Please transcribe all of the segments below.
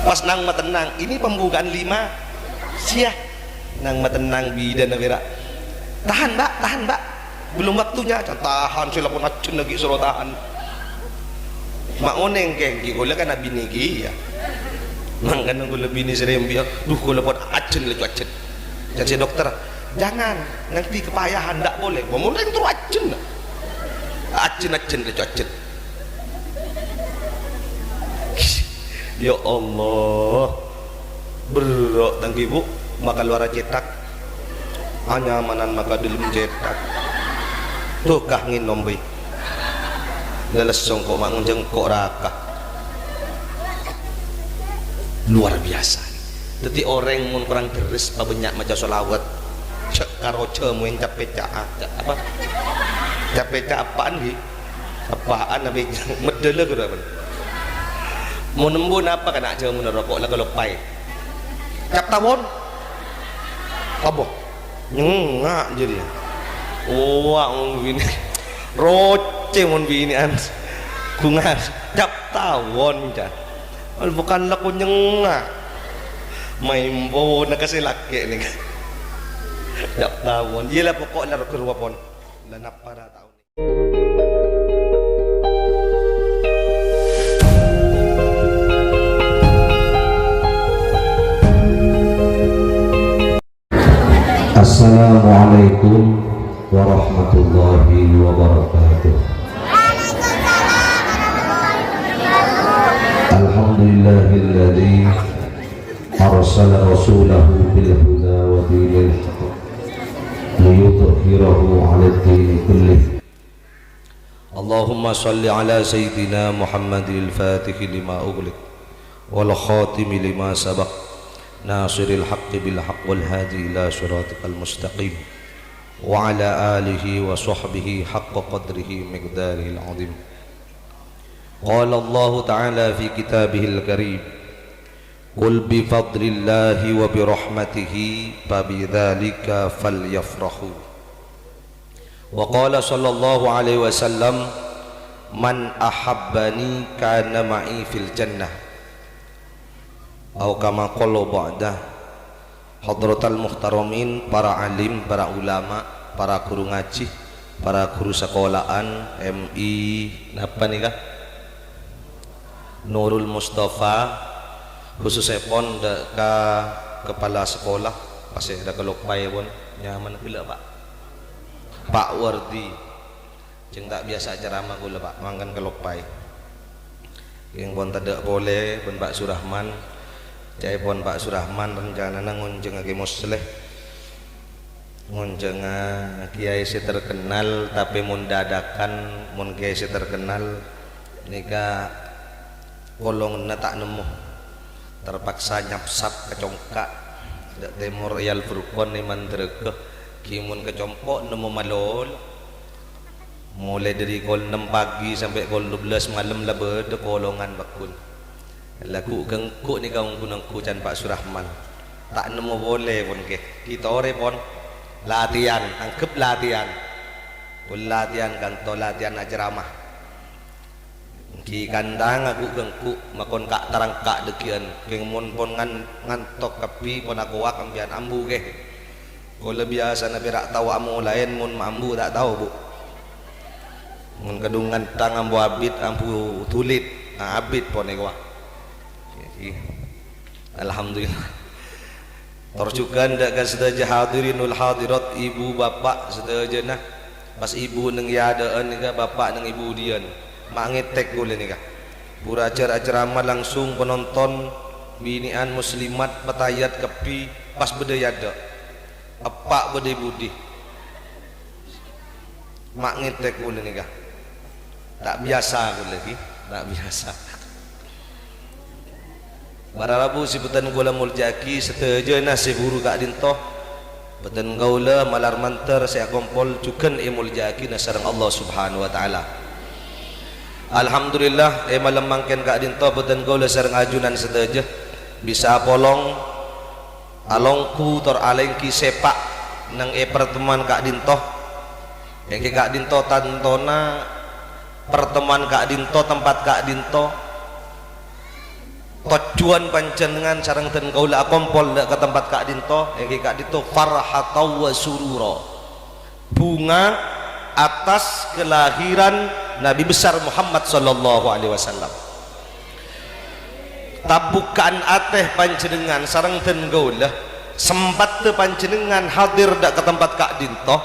Pas nang matenang, ini pembukaan 5 siah nang matenang bidan avera. Tahan mbak, belum waktunya. Tahan sila pun acun lagi suruh tahan. Mak oneng keng gula kan abi niki ya. Mangkan gula bini serem biar, duh gula pun acun lagi acun. Jadi si dokter, jangan nanti kepayahan, tak boleh. Ngomong terus acun, acun lagi acun. Ya Allah, berok tang ibu maka luar cetak, anyamanan maka dalam cetak. Tuh kah ngin nombi, leles songkok mangun jengkok raka, luar biasa. Jadi orang mun kurang deres, banyak macam solawat, cek karoce muen capek apa? Capek apaan sih? Apaan nabi medele ke apa? Mau nembun apa kan aja mun rokok lah kalau pai cap tawon apa nyengak jadi wah bini roce mun bini an kungan cap tawon jah bukan laku nyengak main bo nak kasih laki ni cap tawon iyalah pokoknya rokok ruapon dan apa dah tahu ni. Assalamualaikum warahmatullahi wabarakatuh. Alhamdulillahilladzi arsala rasulahu bil huda wa dinil haqq liyudhhirahu 'alad dini kullih. Allahumma salli ala sayyidina Muhammadil Fatih lima ughliq wal khatimi lima sabaq nasiril haqqi bil haqq wal hadi ila siratikal mustaqim wa ala alihi wa sahbihi haqqa qadrihi miqdarihil azim. Qala Allah ta'ala fi kitabihil karim, qul bi fadlillahi wa bi rahmatihi fabidzalika falyafrahu. Wa qala sallallahu alaihi wasallam, man ahabbani kana ma'i fil jannah. Atau kama qala ba'dah. Hadratal muhtaramin, para alim, para ulama, para guru ngaji, para guru sekolahan MI napa nih kah? Nurul Mustafa, khususnya pon ke kepala sekolah pasir dah kelokpai pun nyaman gula pak. Pak Wardi jeng tak biasa ceramah gula pak, mangkan kelokpai. Yang pon tidak boleh pun Pak Surahman. Cai pon Pak Surahman rencana ngunjung agi musleh, ngunjung kiai si terkenal, tapi mun dadakan mun kiai si terkenal nika kolong na tak nemu, terpaksa nyapsap kecongkak dak temur yal furqon ni mandrege kimun kecompok nemu malol mulai dari kol 6 pagi sampai kol 12 malam lah berde kolongan bakun laku gengkuk ni kaung kunangku can Pak Surahman tak nemu boleh pun ke kita ore pon latihan angkep latihan pun latihan kanto latihan ceramah ki kandang aku gengkuk makon kak tarang kak dekian keng mon pon ngantok kapi pon aku wak ambian ambu ke kalau biasa nabi rak tahu amu lain mon mambu tak tahu bu mon kedungan tang ambu abid ambu tulit abid pon eko alhamdulillah terjukan dak sedaja hadirinul hadirat ibu bapak sedaja nah pas ibu neng yadaan nika bapak neng ibu dian mangetek boleh nika pura acara-acara langsung penonton binian muslimat petayat kepi pas bedayada apa bede budi mangetek boleh nika tak biasa boleh lagi tak biasa. Bararabu si petan gula muljaki seteja nasi buru kak dintoh petan gaula malar mantar saya kompol cukan muljaki nasarang Allah subhanahu wa ta'ala. Alhamdulillah malam mangken kak dintoh petan gaula sarang ajunan seteja bisa polong alongku tor alengki sepak nang pertemuan kak dintoh yang kak dintoh tantona pertemuan kak dintoh tempat kak dintoh tujuan panjenengan sareng den kaula kompol ke tempat Kak Dinto Kak Dinto farhatau wa surura, bunga atas kelahiran Nabi besar Muhammad sallallahu alaihi wasallam. Tabukan ateh panjenengan sareng den kaula sempat panjenengan hadir dak ke tempat Kak Dinto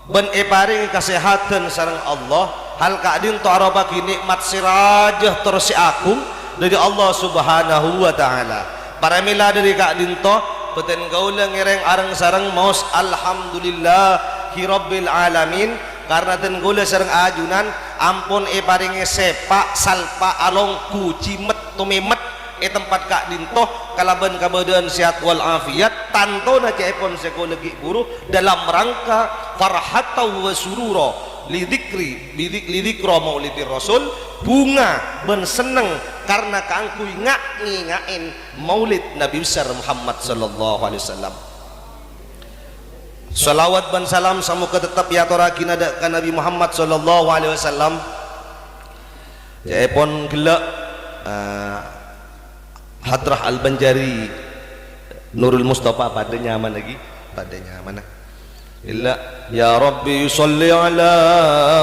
ben paring kesehatan sareng Allah hal Kak Dinto arabaki nikmat sirajah terus si agung dari Allah subhanahu wa ta'ala. Para mila dari Kak Dinto beten kaula ngereng areng sareng maus alhamdulillahi rabbil alamin karena den kaula sareng ajunan ampun paringe sepak salpa alongku cimet tumemet tempat Kak Dinto kalaban kabadan sehat wal afiat tantona cepon sekolegi guru dalam rangka farhatau wa surura lidikro maulidir rasul, bunga ben seneng karena kangkui ngain maulid Nabi besar Muhammad sallallahu alaihi wasallam. Salawat dan salam samuka tetap ya toragina ka Nabi Muhammad sallallahu alaihi wasallam. Jaipun gelak Hadrah Al-Banjari Nurul Mustafa pada nyaman lagi pada nyaman illa ya Rabbi salli ala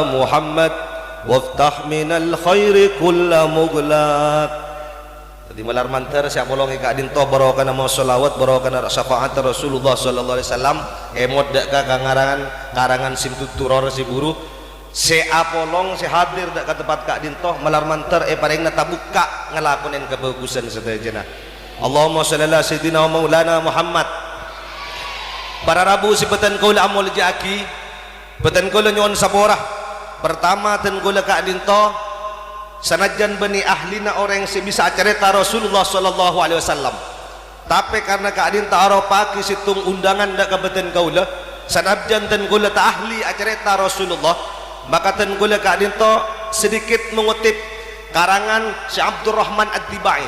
Muhammad waftah minal khairi kulla mughlaq. Tadi malar mantar siapa bolong Kak Dinto barokah nama salawat barokah syafaat Rasulullah sallallahu alaihi wasallam emot dak karangan sim tuturor si buru si apolong si hadir dak ke tempat Kak Dinto malar mantar paringna tabuka ngelakonin kebagusan sedayana. Allahumma shalli ala sayyidina wa maulana Muhammad. Para rabu si beten kaula amul jaki beten kaula nyon saborah pertama ten kaula Kak Dinto sanajan bani ahlina orang si bisa cerita Rasulullah sallallahu alaihi wasallam tapi karena Kak Dinto aropaki situng undangan dak ka beten kaula sanajan ten kaula ta ahli cerita Rasulullah maka ten kaula Kak Dinto sedikit mengutip karangan si Abdurrahman Ad-Dibai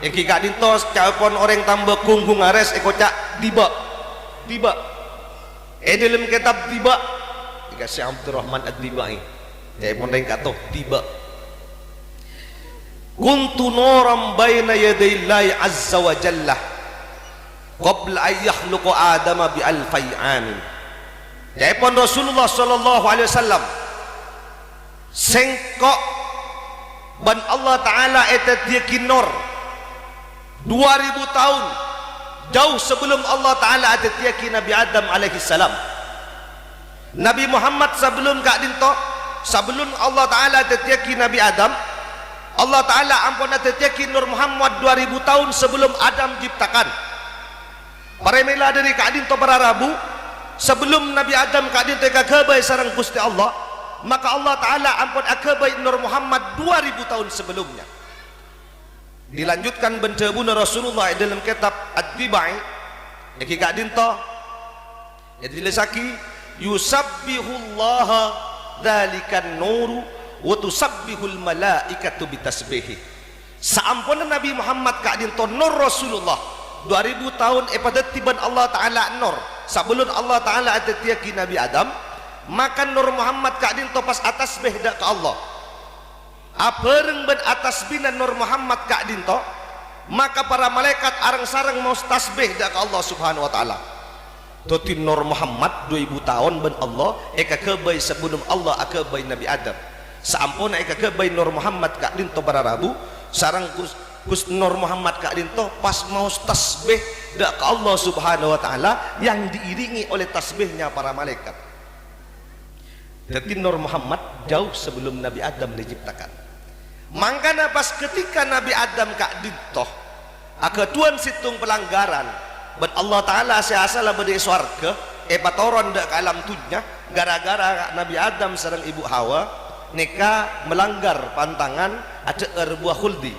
yang Kak Dinto capon orang tambah kunggung ares cak tiba dalam kitab tiba dikasih Abdurrahman Ad-Dibai ya pun lain kata tiba kuntu nuram baina yadayillahi azza wa jalla qabla an yakhluqa adama bi alfai amin. Ya pun Rasulullah sallallahu alaihi wasallam sengkok ban Allah taala eta dia kinor 2000 tahun jauh sebelum Allah taala ada tiaki Nabi Adam alaihi salam. Nabi Muhammad sebelum Kak Dinto sebelum Allah taala ada tiaki Nabi Adam Allah taala ampun ada tiaki Nur Muhammad 2000 tahun sebelum Adam diciptakan. Para mila dari Kak Dinto para rabu sebelum Nabi Adam Kak Dinto kagabai sareng Gusti Allah maka Allah taala ampun akabai Nur Muhammad 2000 tahun sebelumnya. Dilanjutkan bencabuna Rasulullah dalam kitab Ad-Dibai yaki Kak Dinto jadi dilisaki yusabbihullaha dzalikan nuru wa tusabbihul malaikatu bitasbihi. Saampuna Nabi Muhammad Kak Dinto nur Rasulullah 2000 tahun pada tiban Allah taala nur sebelum Allah taala ada tiaki Nabi Adam maka Nur Muhammad Kak Dinto pas atas behda ke Allah apereng ben atas bina Nur Muhammad Kak Dinto maka para malaikat arang sarang mau tasbih dak ke Allah subhanahu wa ta'ala toti Nur Muhammad 2000 tahun ben Allah eka kebai sebelum Allah akabai Nabi Adam saampun eka kebai Nur Muhammad Kak Dinto para rabu sarang Gus Nur Muhammad Kak Dinto pas mau tasbih dak ke Allah subhanahu wa ta'ala yang diiringi oleh tasbihnya para malaikat. Jadi Nur Muhammad jauh sebelum Nabi Adam diciptakan. Mangkana pas ketika Nabi Adam Kak Dinto aketuan situng pelanggaran ben Allah taala seasala bade swarga patoron dak alam dunya gara-gara Nabi Adam sareng Ibu Hawa nikah melanggar pantangan ada buah khuldi.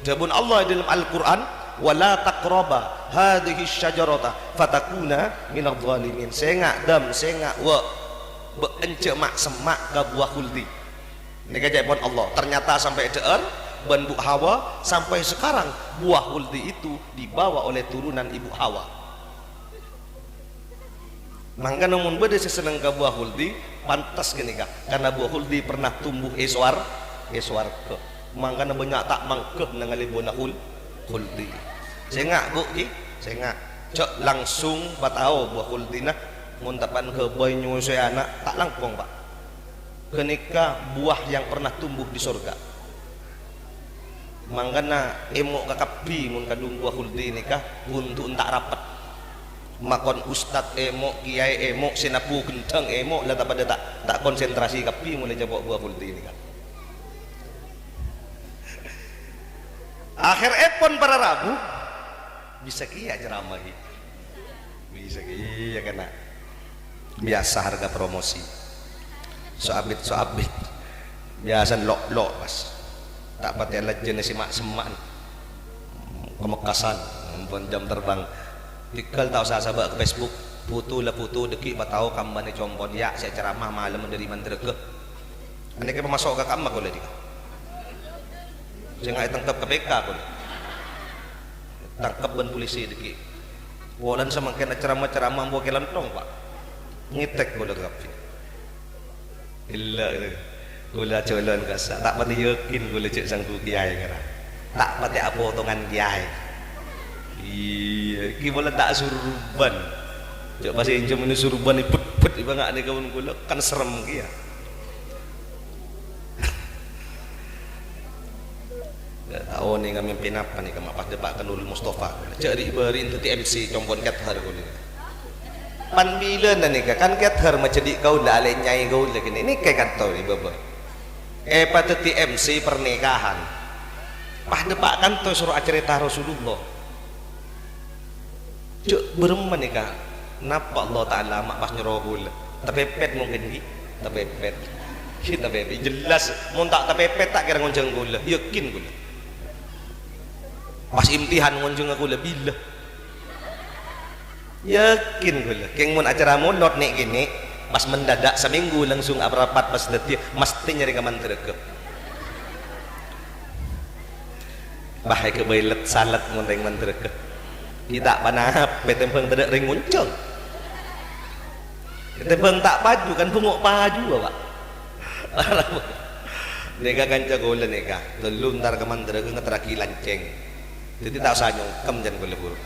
Jabun Allah dalam Al-Qur'an wala taqraba hadhihi syajarata fatakuna minadh dhalimin. Sengak dam sengak wa beence mak semak ke buah khuldi. Nika jabun Allah ternyata sampai deer ban Bu Hawa sampai sekarang buah khuldi itu dibawa oleh turunan Ibu Hawa. Mangka namun bade seseneng ke buah khuldi pantas gini kak karena buah khuldi pernah tumbuh eswar ke mangkana banyak tak mangkeh nangalibuna khuldi sengak bu ki sengak cok langsung patao buah khuldina mun tapan ke boy nyusui anak tak langkong pak kenika buah yang pernah tumbuh di surga mangkana emok kakapi mun kadung buah khuldi nikah untuk tak rapat makon ustad emok kiai emok sinapu gendeng emok lah pada tak konsentrasi kapi mulai jabok buah khuldi nikah akhir epon para rabu bisa kia ceramahi bisa kia kena biasa harga promosi soabit biasa lok mas tak pakai jenis semak kemekasan pun jam terbang tikal tahu saya sabak ke Facebook foto deki batau kambane compon ya saya ceramah malam dari mantreke ini kayak masuk ke kamar boleh dia saya nggak tangkap KPK pun tangkap ban polisi deki walan sama kena ceramah buat kelantong pak ngitek boleh kapi illa gula colon kasa tak pati yakin gula cek sangku kiai kira tak pati apa potongan kiai iya ki bola tak surban cek bahasa injam ini surban ni put iba ngak ni kawan gula kan serem kia tahu ni kami pinapa ni kami pas depak Nurul Mustafa cari beri itu TMC compon kathar gula pan bilan ni kan kathar macedik kau dah alai nyai kau lagi ni kayak kantau ni baba pada TMC pernikahan pas depak kantor suruh cerita Rasulullah cuk berempat nikah napa Allah Ta'ala mak pas nyuruh gula tapepet mungkin ni tapepet kita bebe jelas mun tak tapepet tak kira ngonceng gula yakin gula pas imtihan ngonceng gula bila yakin gula keng mun acara monot nek gini pas mendadak seminggu langsung rapat pas detik mesti nyari ke mantreke bahaya kebailet salat ngonteng mantreke tidak panah petempeng tidak ring muncul petempeng tak paju kan bungok paju pak neka kanca gula neka telun ntar ke mantreke ngeteraki lanceng jadi tak usah nyongkem jangan gula buru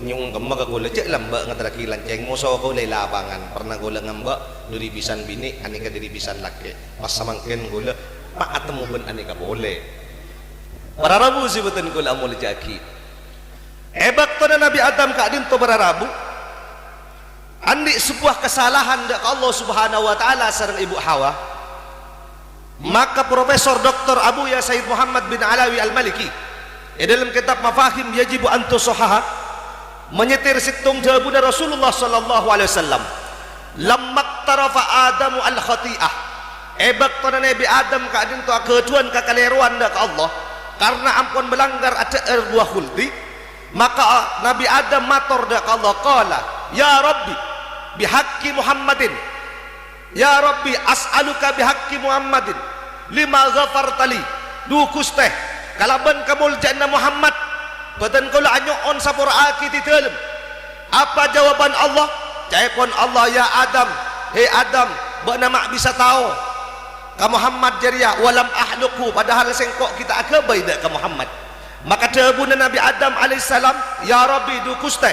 nyung kemma ke gula cek lambak ngeteraki lanceng musuh kau lay lapangan pernah gula ngambak dari pisan bini aneka dari pisan laki pas samangken gula pak atemu ben aneka boleh para rabu sih betul gula amul jaki ebak pada Nabi Adam kadin to para rabu andi sebuah kesalahan dak Allah Subhanahu wa taala sareng ibu Hawa maka Profesor Dr. Abu Ya Said Muhammad bin Alawi Al-Maliki dalam kitab Mafahim Yajibu an Tusahaha menyetir situng jawabuna Rasulullah sallallahu alaihi wasallam lamma tarafa Adamu al khati'ah ebak pada Nabi Adam kadin to ketuan kakaleruan dak Allah karena ampun melanggar ada buah khuldi maka Nabi Adam matur dak Allah qala ya Rabbi bihaqqi Muhammadin ya Rabbi as'aluka bihaqqi Muhammadin lima ghafartali dukus teh kalaban kamul janna Muhammad badan kula anyon sapura aki di dalam apa jawaban Allah jawaban Allah ya Adam hei Adam bak nama bisa tahu ka Muhammad jaria walam ahluku padahal sengkok kita agabai dak ka Muhammad maka jawabuna Nabi Adam alaihissalam ya Rabbi dukus teh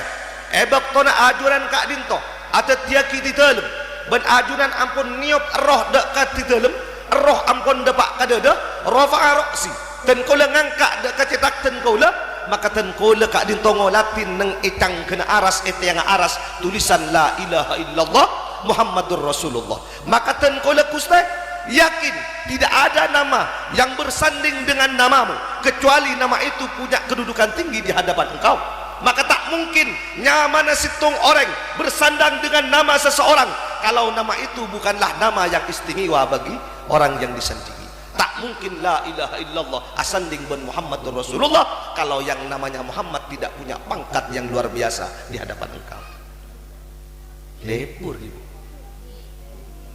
ebak tona ajuran kak dinto atau tiaki di dalam ben ajuran ampun niup roh dekat di dalam roh ampun depak kadada rafa'a ra'si dan kula ngangkat dekat cetak ten kula maka ten kula kak dinto ngolatin neng itang kena aras yang aras tulisan la ilaha illallah Muhammadur Rasulullah maka ten kula kuste yakin tidak ada nama yang bersanding dengan namamu kecuali nama itu punya kedudukan tinggi di hadapan engkau maka tak mungkin nyamana situng orang bersandang dengan nama seseorang kalau nama itu bukanlah nama yang istimewa bagi orang yang disandingi tak mungkin la ilaha illallah asanding ben Muhammadur Rasulullah kalau yang namanya Muhammad tidak punya pangkat yang luar biasa di hadapan engkau lepur ibu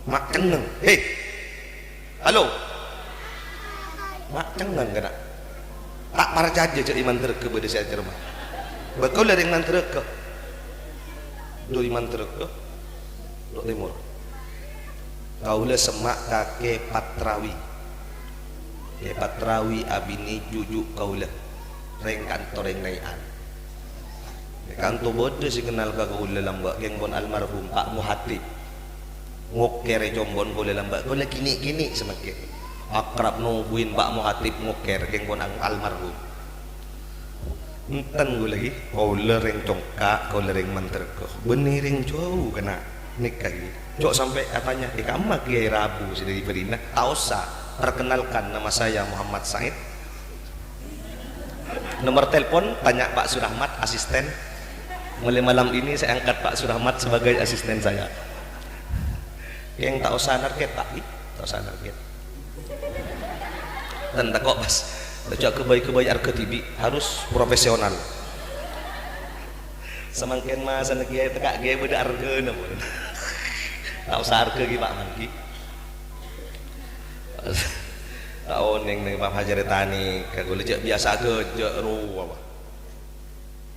mak ceneng hei halo mak cengen kena tak para jaja cek iman terke pada saya cermat betul dari iman terke do iman terke do timur kaulah semak kake patrawi patrawi abini jujuk kaulah reng kantor reng nayan kanto bodoh si kenal ka kaulah lamba geng bon almarhum Pak Muhatib ngokere jombon kaulah lamba kaulah kini semakin akrab nungguin Pak Muhatib ngoker geng bon almarhum enten gue lagi kaulah reng congkak kaulah reng manterko benih reng jauh kena nikah ini cok sampai katanya kamu Kiai Rabu dari Perina tausa perkenalkan nama saya Muhammad Said nomor telepon tanya Pak Surahmat asisten mulai malam ini saya angkat Pak Surahmat sebagai asisten saya yang tausa narket Pak tausa narket dan tak kok pas cok kebaik arke TV harus profesional semakin masa nak Kiai tekak Kiai beda arke namun tak usah harga ki Pak Manki tahun yang Pak Hajar Tani kagak lecek biasa ke ru apa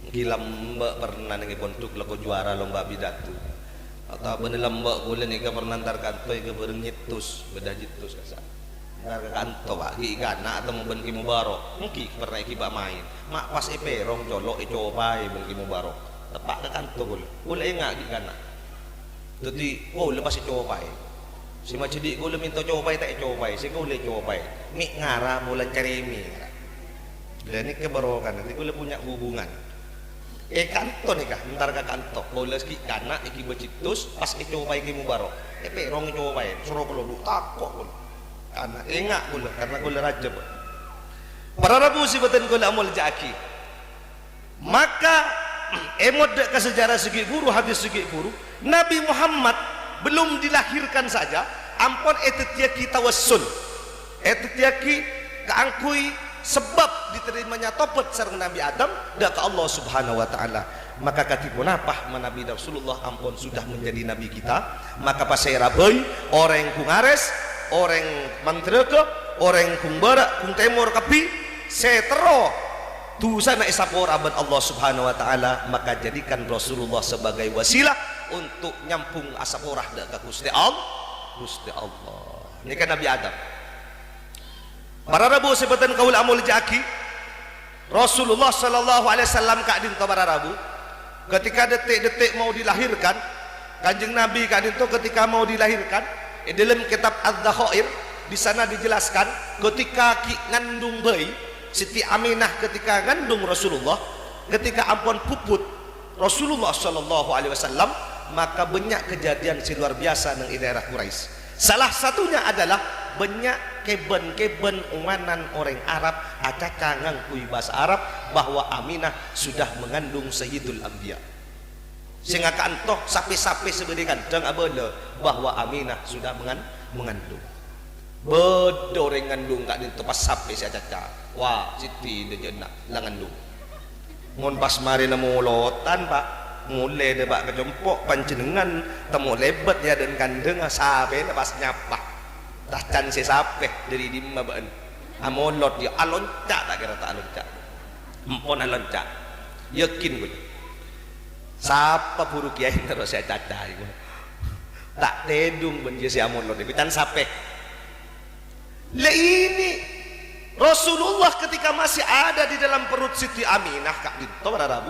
gila mbak pernah nengi pontuk lako juara lomba bidatu atau bener lembak gula nih ke pernah antar kanto ke bareng nyitus beda jitus kasa antar ke kanto Pak ki kana atau mau benki mubarok mungkin pernah ki Pak main mak pas eperong colok cobai benki mubarok tepak ke kanto gula enggak ki kana jadi lepas cobai si macedi gula minta cobai tak cobai si gula cobai mik ngara bulan cari mi dan ini kebarokan nanti gula punya hubungan kanto nih kah ntar ke kanto gula ski kana iki becitus pas cobai ki mubarok perong cobai suruh kalau du takok gula kana enggak gula karena gula raja para rabu si beten gula amul jaki maka emot ke sejarah segi guru hadis segi guru Nabi Muhammad belum dilahirkan saja ampun etetiaki tawassul etetiaki keangkui sebab diterimanya topet sareng Nabi Adam dak ke Allah Subhanahu wa taala maka katipun apa Nabi Rasulullah ampun sudah menjadi nabi kita maka pas saya rabai orang kung ares orang mantreke orang kung barak kung temor kapi setero tu sana isapor abad Allah Subhanahu wa taala maka jadikan Rasulullah sebagai wasilah untuk nyampung asaporah dak ka Gusti Allah ini kan Nabi Adam para rabu sebatan kaul amul jaki Rasulullah sallallahu alaihi wasallam kadin to para rabu ketika detik-detik mau dilahirkan Kanjeng Nabi kadin to ketika mau dilahirkan dalam kitab Az-Zakhair di sana dijelaskan ketika ki ngandung bayi Siti Aminah ketika ngandung Rasulullah ketika ampun puput Rasulullah sallallahu alaihi wasallam maka banyak kejadian si luar biasa di daerah Quraisy salah satunya adalah banyak keben umanan orang Arab acaca ngangkui bahasa Arab bahwa Aminah sudah mengandung Sayyidul Anbiya sehingga kantoh sapi-sapi seberi kandang abada bahwa Aminah sudah mengandung bedoreng ngandung kak dinto pas sapi si acaca wah Siti dia nak ngandung ngon pas mari nemu lotan Pak mulai deh Pak kejempok panjenengan temu lebat ya dan kandeng sape pas nyapa tacan si sape dari dimma ban amolot dia alonca tak kira tak alonca empon alonca yakin gue siapa buru kiai terus saya caca tak tedung benji si amolot itu kan sape le ini Rasulullah ketika masih ada di dalam perut Siti Aminah kak dinto pada Rabu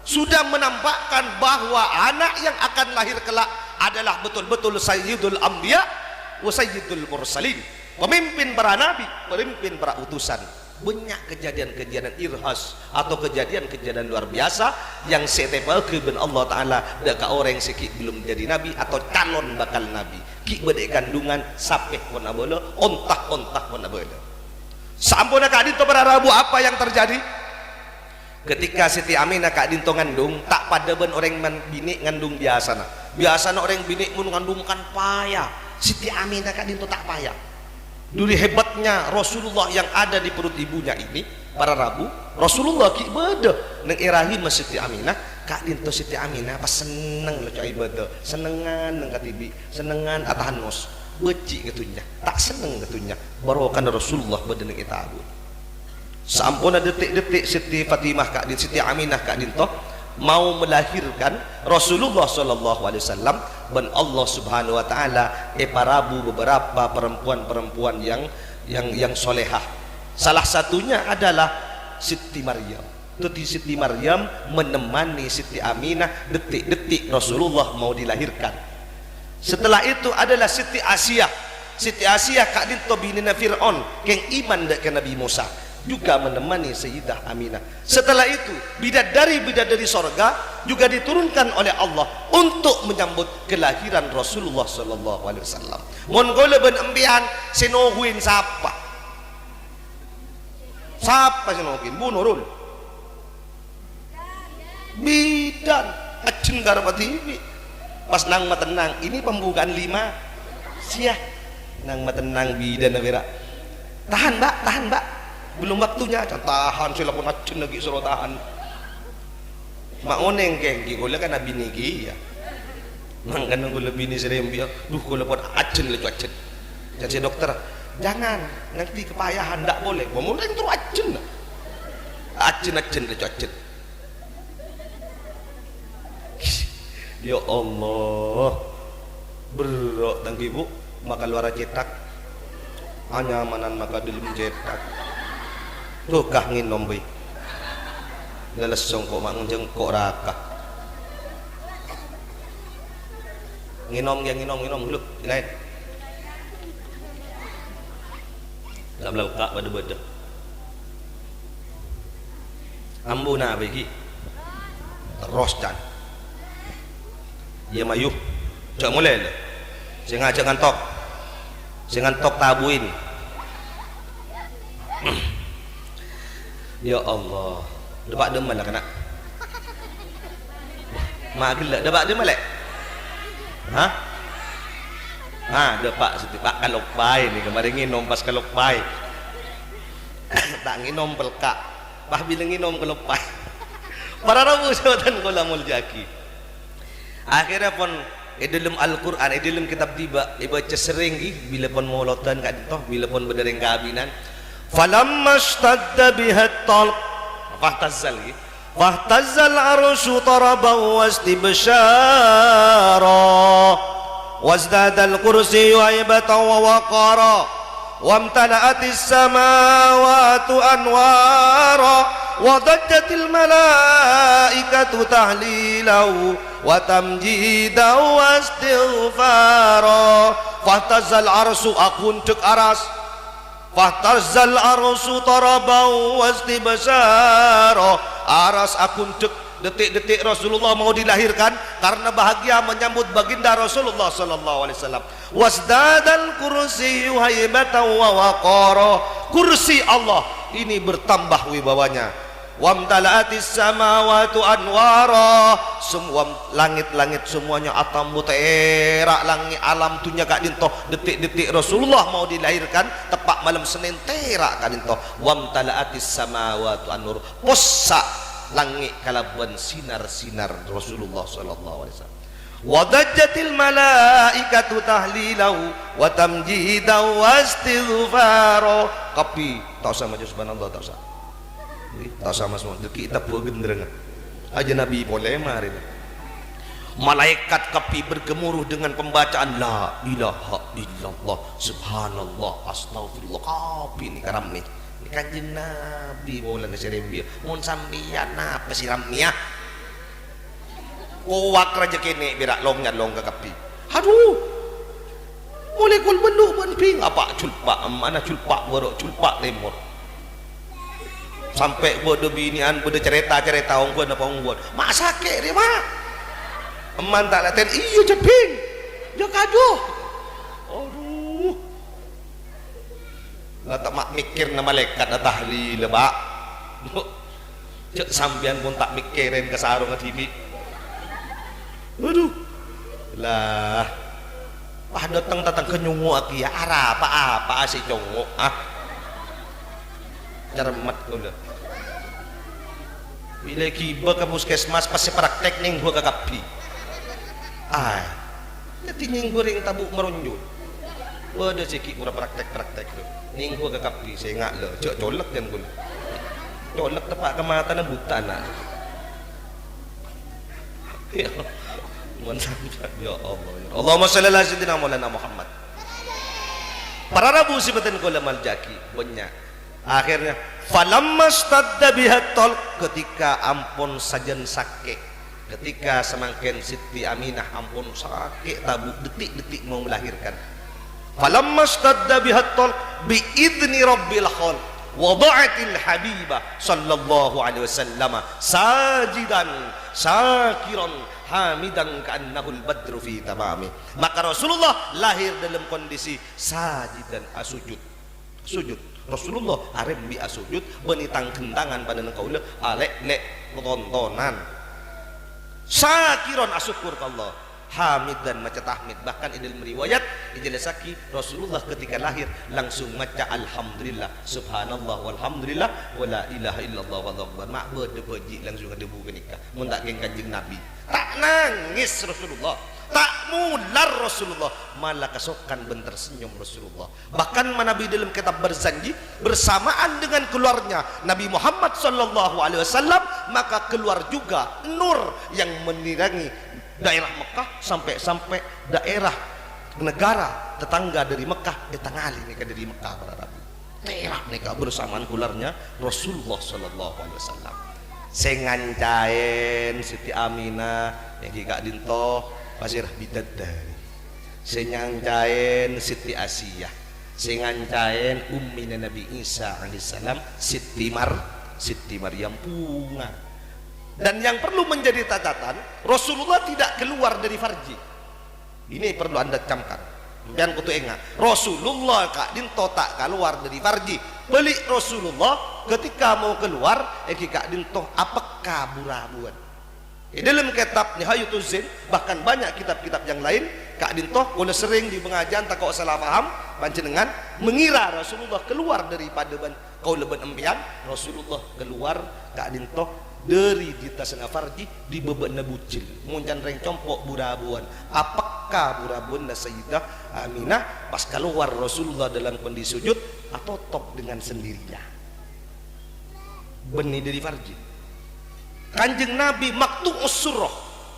sudah menampakkan bahwa anak yang akan lahir kelak adalah betul-betul Sayyidul Anbiya wa Sayyidul Mursalin pemimpin para nabi pemimpin para utusan banyak kejadian-kejadian irhas atau kejadian-kejadian luar biasa yang setepalkeun Allah Ta'ala deka orang sikit belum jadi nabi atau calon bakal nabi ki bede kandungan sapeh wana bola ontak wana bola sampuna kadinto pada Rabu apa yang terjadi ketika Siti Aminah kak dinto ngandung tak pada ben orang bini ngandung biasa orang bini mun ngandung kan payah Siti Aminah kak dinto tak payah duri hebatnya Rasulullah yang ada di perut ibunya ini para Rabu Rasulullah ki beda neng irahi Siti Aminah kak dinto Siti Aminah pas seneng lo cai beda senengan neng katibi senengan atahan nos beci ketunya tak seneng ketunya barokan Rasulullah beda neng itabun sampuna detik-detik Siti Fatimah kak din Siti Aminah kak dinto mau melahirkan Rasulullah sallallahu alaihi wasallam dan Allah Subhanahu wa taala parabu beberapa perempuan-perempuan yang yang solehah. Salah satunya adalah Siti Maryam. Siti Maryam menemani Siti Aminah detik-detik Rasulullah mau dilahirkan. Setelah itu adalah Siti Asia. Siti Asia kak dinto binina Fir'aun keng iman dek Nabi Musa juga menemani Sayyidah Aminah. Setelah itu bidadari sorga juga diturunkan oleh Allah untuk menyambut kelahiran Rasulullah sallallahu alaihi wasallam. Mon gole ben embian senohuin siapa senohuin Bu Nurul bidan acen garapati pas nang matenang ini pembukaan 5 siah nang matenang bidan avera tahan mbak belum waktunya tahan sila pun acen lagi suruh tahan mak oneng kengki gula kan nabi niki ya mangkan gula bini serembi duh gula pun acen lecu acen jadi dokter jangan nanti kepayahan ndak boleh mau yang terus acen lecu acen ya Allah berok tang ibu maka luar cetak anyamanan maka dalam cetak tuh kah nginom boy dalas songkok mak jengkok raka nginom lu lain lam kak bada ambuna bagi terus kan ya mayuh cak mulai lah saya ngajak ngantok tabuin ya Allah debak demen lah kena mak gelak debak demen lek depak setipak kalopai ni kemarin nginom pas kalopai tak nginom pelkak bah bilang nginom kalopai para rabu sebutan kola muljaki akhirnya pun dalam Al-Quran dalam kitab tiba baca sering bila pun maulotan kat itu bila pun berdereng kabinan falamma ishtadda biha at-talq fahtazzal arsyu taraban wastibshara wazdada al-kursiyyu haybatan wa waqara wamtala'at as-samawati anwara wadajjatil malaikatu tahlilahu wa tamjidan wa istighfara fahtazzal arsyu akun cek aras fahtazzal arsyu taraban wastibshara aras akun cek detik-detik Rasulullah mau dilahirkan karena bahagia menyambut baginda Rasulullah sallallahu alaihi wasallam wasdadal kursiyyu haybatan wa waqara kursi Allah ini bertambah wibawanya wamtala'atis samawati anwara semua langit-langit semuanya atam mutera langit alam tunya kak dinto detik-detik Rasulullah mau dilahirkan tepat malam Senin terak kak dinto wamtala'atis samawati anwar possa langit kalaban sinar-sinar Rasulullah sallallahu alaihi wasallam wadajjatil malaikatu tahlilahu wa tamjidan wa istighfara kapi tak usah maju subhanallah tak usah semua kita buat genderang aja Nabi boleh mari malaikat kapi bergemuruh dengan pembacaan la ilaha illallah subhanallah astagfirullah kapi ni karam ni kanjeng Nabi boleh ngeserembi mun sambian apa sih ramnya kuak raja kene berak long ke kapi aduh molekul bendu ping apa culpak mana culpak borok culpak lemur sampai bodo binian bodo cerita ongkon apa ongkon mak sakit dia mak eman tak laten iya ceping dia kaduh aduh lah tak mak mikir na malaikat na tahlil pak cek sambian pun tak mikirin ke sarung TV aduh lah wah datang ke nyungu aki ya arah apa si congok cermat kau dah bila kiba ke puskesmas pasti praktek ning gua ke kapi jadi ning goreng tabuk merunjut gua ada sikit kurang praktek tu ning gua ke kapi saya ngak le cok colek kan gua colek tepak ke mata na buta nak ya ya Allah Allahumma shalli ala sayyidina Maulana Muhammad para rabu sibatan kulamal jaki banyak. Akhirnya falamma stadda biha talq, ketika ampun sajen sakit, ketika semangkin Siti Aminah ampun sakit tabuk detik-detik mau melahirkan. Falamma stadda biha talq bi idni rabbil khalq wada'atil habibah sallallahu alaihi wasallam sajidan syakiran hamidan ka'annahul badru fi tamami. Maka Rasulullah lahir dalam kondisi sajidan sujud. Rasulullah arep bi asujud benitang kendangan pada kaula alek lek tontonan syakiran asyukur ka Allah hamidan maca tahmid. Bahkan dalam riwayat dijelasaki Rasulullah ketika lahir langsung maca alhamdulillah subhanallah walhamdulillah wala ilaha illallah wallahu akbar. Mak beji langsung ada buku nikah mun tak geng Kanjeng Nabi. Tak nangis Rasulullah, tak mular Rasulullah, malah kesokan bentar senyum Rasulullah. Bahkan Nabi dalam kitab berjanji bersamaan dengan keluarnya Nabi Muhammad sallallahu alaihi wasallam, maka keluar juga nur yang menerangi daerah Mekah sampai daerah negara tetangga dari Mekah ditangali nikah dari Mekah para Nabi. Daerah nikah bersamaan keluarnya Rasulullah sallallahu alaihi wasallam. Sengancaen Siti Aminah yang Kak Dinto pasir bidadari, sengancaen Siti Asiyah, sengancaen ummina Nabi Isa alaihissalam Siti Maryam bunga. Dan yang perlu menjadi catatan, Rasulullah tidak keluar dari farji. Ini perlu anda camkan. Jangan kutu ingat, Rasulullah Kak Dinto tak keluar dari farji. Pelik Rasulullah ketika mau keluar, Kak Dinto apakah burabuan? Dalam kitab Nihayatul Zain, bahkan banyak kitab-kitab yang lain, Kak Dinto kalau sering di pengajian tak kau salah paham, panjenengan mengira Rasulullah keluar daripada kau leban empian. Rasulullah keluar Kak Dinto dari di tasana farji di bebana bucil muncan reng compok burabuan. Apakah burabuan na Sayyidah Aminah pas keluar Rasulullah dalam kondisi sujud atau top dengan sendirinya benih dari farji. Kanjeng Nabi maktu usurroh,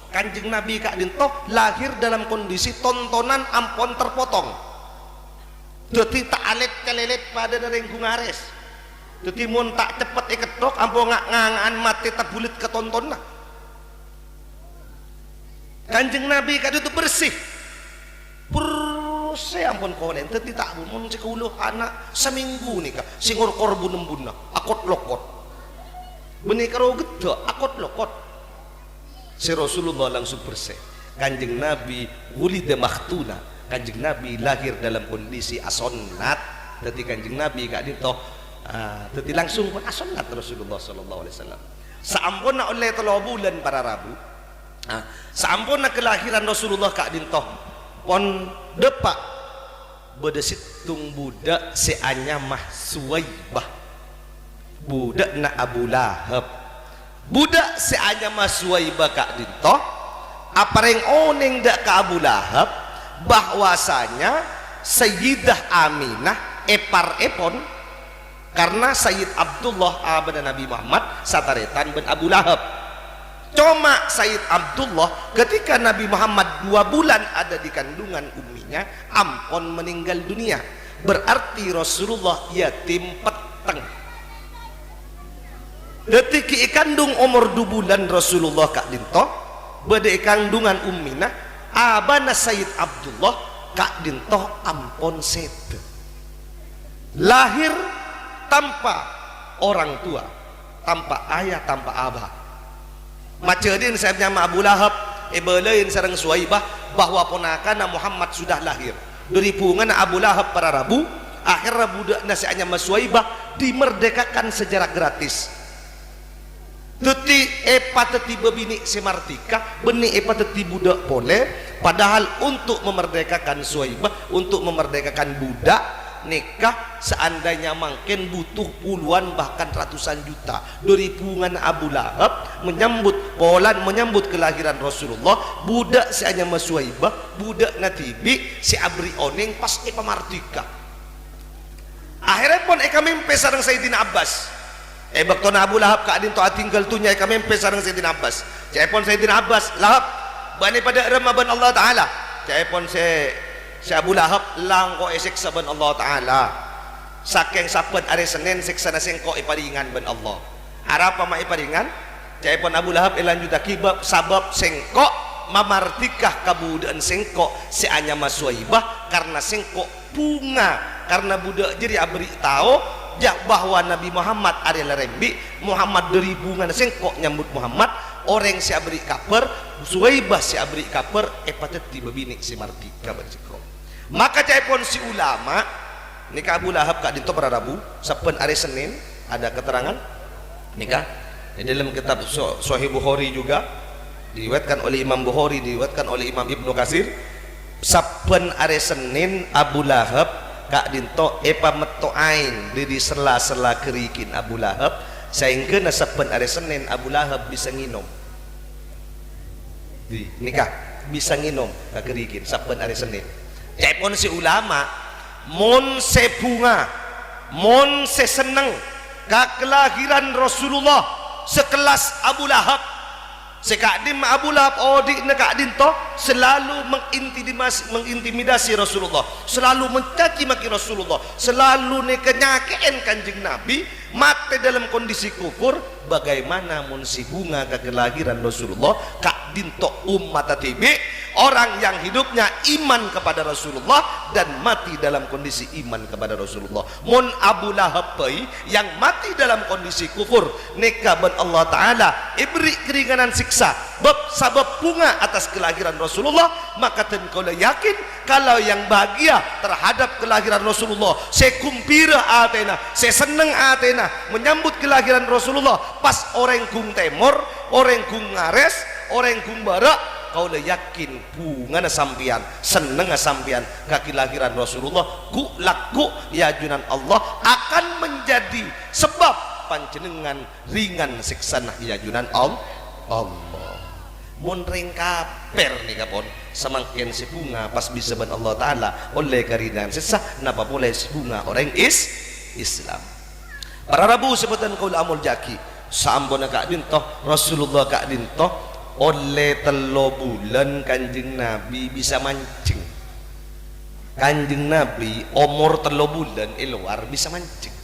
Kanjeng Nabi Kak Dinto lahir dalam kondisi tontonan ampon terpotong, jadi tak alet kelelet pada dereng gungares. Jadi mun tak cepet iketok ampun ngangan mati tak bulit ketonton lah. Kanjeng Nabi kado itu bersih bersih ampun konen. Jadi tak mun sekuluh anak seminggu nih kak singur korbun embuna akot lokot benih karo gede akot lokot. Si Rasulullah langsung bersih. Kanjeng Nabi wulida makhtuna, Kanjeng Nabi lahir dalam kondisi asonat. Jadi Kanjeng Nabi kak dito tetapi langsung pun asolat Rasulullah sallallahu alaihi wasallam. Saampun oleh 3 bulan para Rabu, saampun kelahiran Rasulullah Kak Dinto pon depak bedesitung budak seanya mah Suwaibah, budak na Abu Lahab, budak seanya mah Suwaibah Kak Dinto apareng oneng dak ka Abu Lahab bahwasanya Sayyidah Aminah epar-epon karena Sayyid Abdullah abad Nabi Muhammad sataretan ben Abu Lahab. Cuma Sayyid Abdullah ketika Nabi Muhammad 2 bulan ada di kandungan umminya ampun meninggal dunia. Berarti Rasulullah yatim peteng. Detik kandung umur 2 bulan Rasulullah Kak Dinto bade kandungan ummina abana Sayyid Abdullah Kak Dinto ampun sete. Lahir tanpa orang tua, tanpa ayah, tanpa abah. Macedin saya nyama Abu Lahab, ebelain sareng Suwaibah bahwa ponakan Muhammad sudah lahir. Dari pungan Abu Lahab para Rabu, akhirnya budak nasihatnya Mas Suwaibah dimerdekakan secara gratis. Teti teti bebini semartika, benih teti budak boleh. Padahal untuk memerdekakan Suwaibah, untuk memerdekakan budak nikah seandainya mungkin butuh puluhan bahkan ratusan juta. Dari pungan Abu Lahab menyambut kelahiran Rasulullah, budak si hanya Suwaibah, budak natibi si abri oning pas pamartika. Akhirnya pun eka mimpi sareng Sayyidina Abbas. Baktona Abu Lahab Kak Dinto tinggal tunya eka mimpi sareng Sayyidina Abbas. Cai pun Sayyidina Abbas Lahab bani pada Ramadan Allah Taala. Cai pun si Abu Lahab lang ko siksa ben Allah Ta'ala saking saben hari Senin siksa na singko iparingan ben Allah arapa maiparingan cai pun Abu Lahab ilan juta kibab sabab singko mamartikah kabudaan singko si anya maswaibah karena singko bunga karena budak jadi abri tahu jak bahwa Nabi Muhammad adalah rembi Muhammad dari bunga singko nyambut Muhammad orang si abri kaper suwaibah si abri kaper pateti babini si martika bersiko maka caipun si ulama nikah Abu Lahab kak dinto pada Rabu saben hari Senin ada keterangan nikah di dalam kitab Sahih Bukhari juga diriwayatkan oleh Imam Bukhari diriwayatkan oleh Imam Ibnu Katsir saben hari Senin Abu Lahab kak dinto metoain diri sela-sela kerikin Abu Lahab sehingga na saben hari Senin Abu Lahab bisa nginum di nikah bisa nginum kak kerikin saben hari Senin caipun si ulama mon se bunga mon se seneng kelahiran Rasulullah sekelas Abu Lahab sekadим Abu Lahab odik na kadin to selalu mengintimidasi Rasulullah selalu mencaci maki Rasulullah selalu ne kenyakean kanjeng Nabi mati dalam kondisi kufur bagaimana mun si bunga kelahiran Rasulullah kadin to umat tibi orang yang hidupnya iman kepada Rasulullah dan mati dalam kondisi iman kepada Rasulullah mun Abu Lahab yang mati dalam kondisi kufur neka ben Allah Ta'ala ibri keringanan siksa sabab bunga atas kelahiran Rasulullah maka tenkola yakin kalau yang bahagia terhadap kelahiran Rasulullah saya kumpira atena saya seneng atena menyambut kelahiran Rasulullah pas orang kung temor orang kung ngares orang kung barak kau le yakin bunga na sampian seneng na sampian kaki lahiran Rasulullah ku laku ya junan Allah akan menjadi sebab panjenengan ringan siksa nah ya junan Allah mun ring kaper nih kapon semakin si bunga pas bisa ben Allah Ta'ala oleh karinan siksa napa boleh si bunga orang Islam para Rabu sebutan kaul amul jaki saambona kak dintoh Rasulullah kak dintoh oleh telo bulan kanjeng Nabi bisa mancing kanjeng Nabi umur telo bulan luar bisa mancing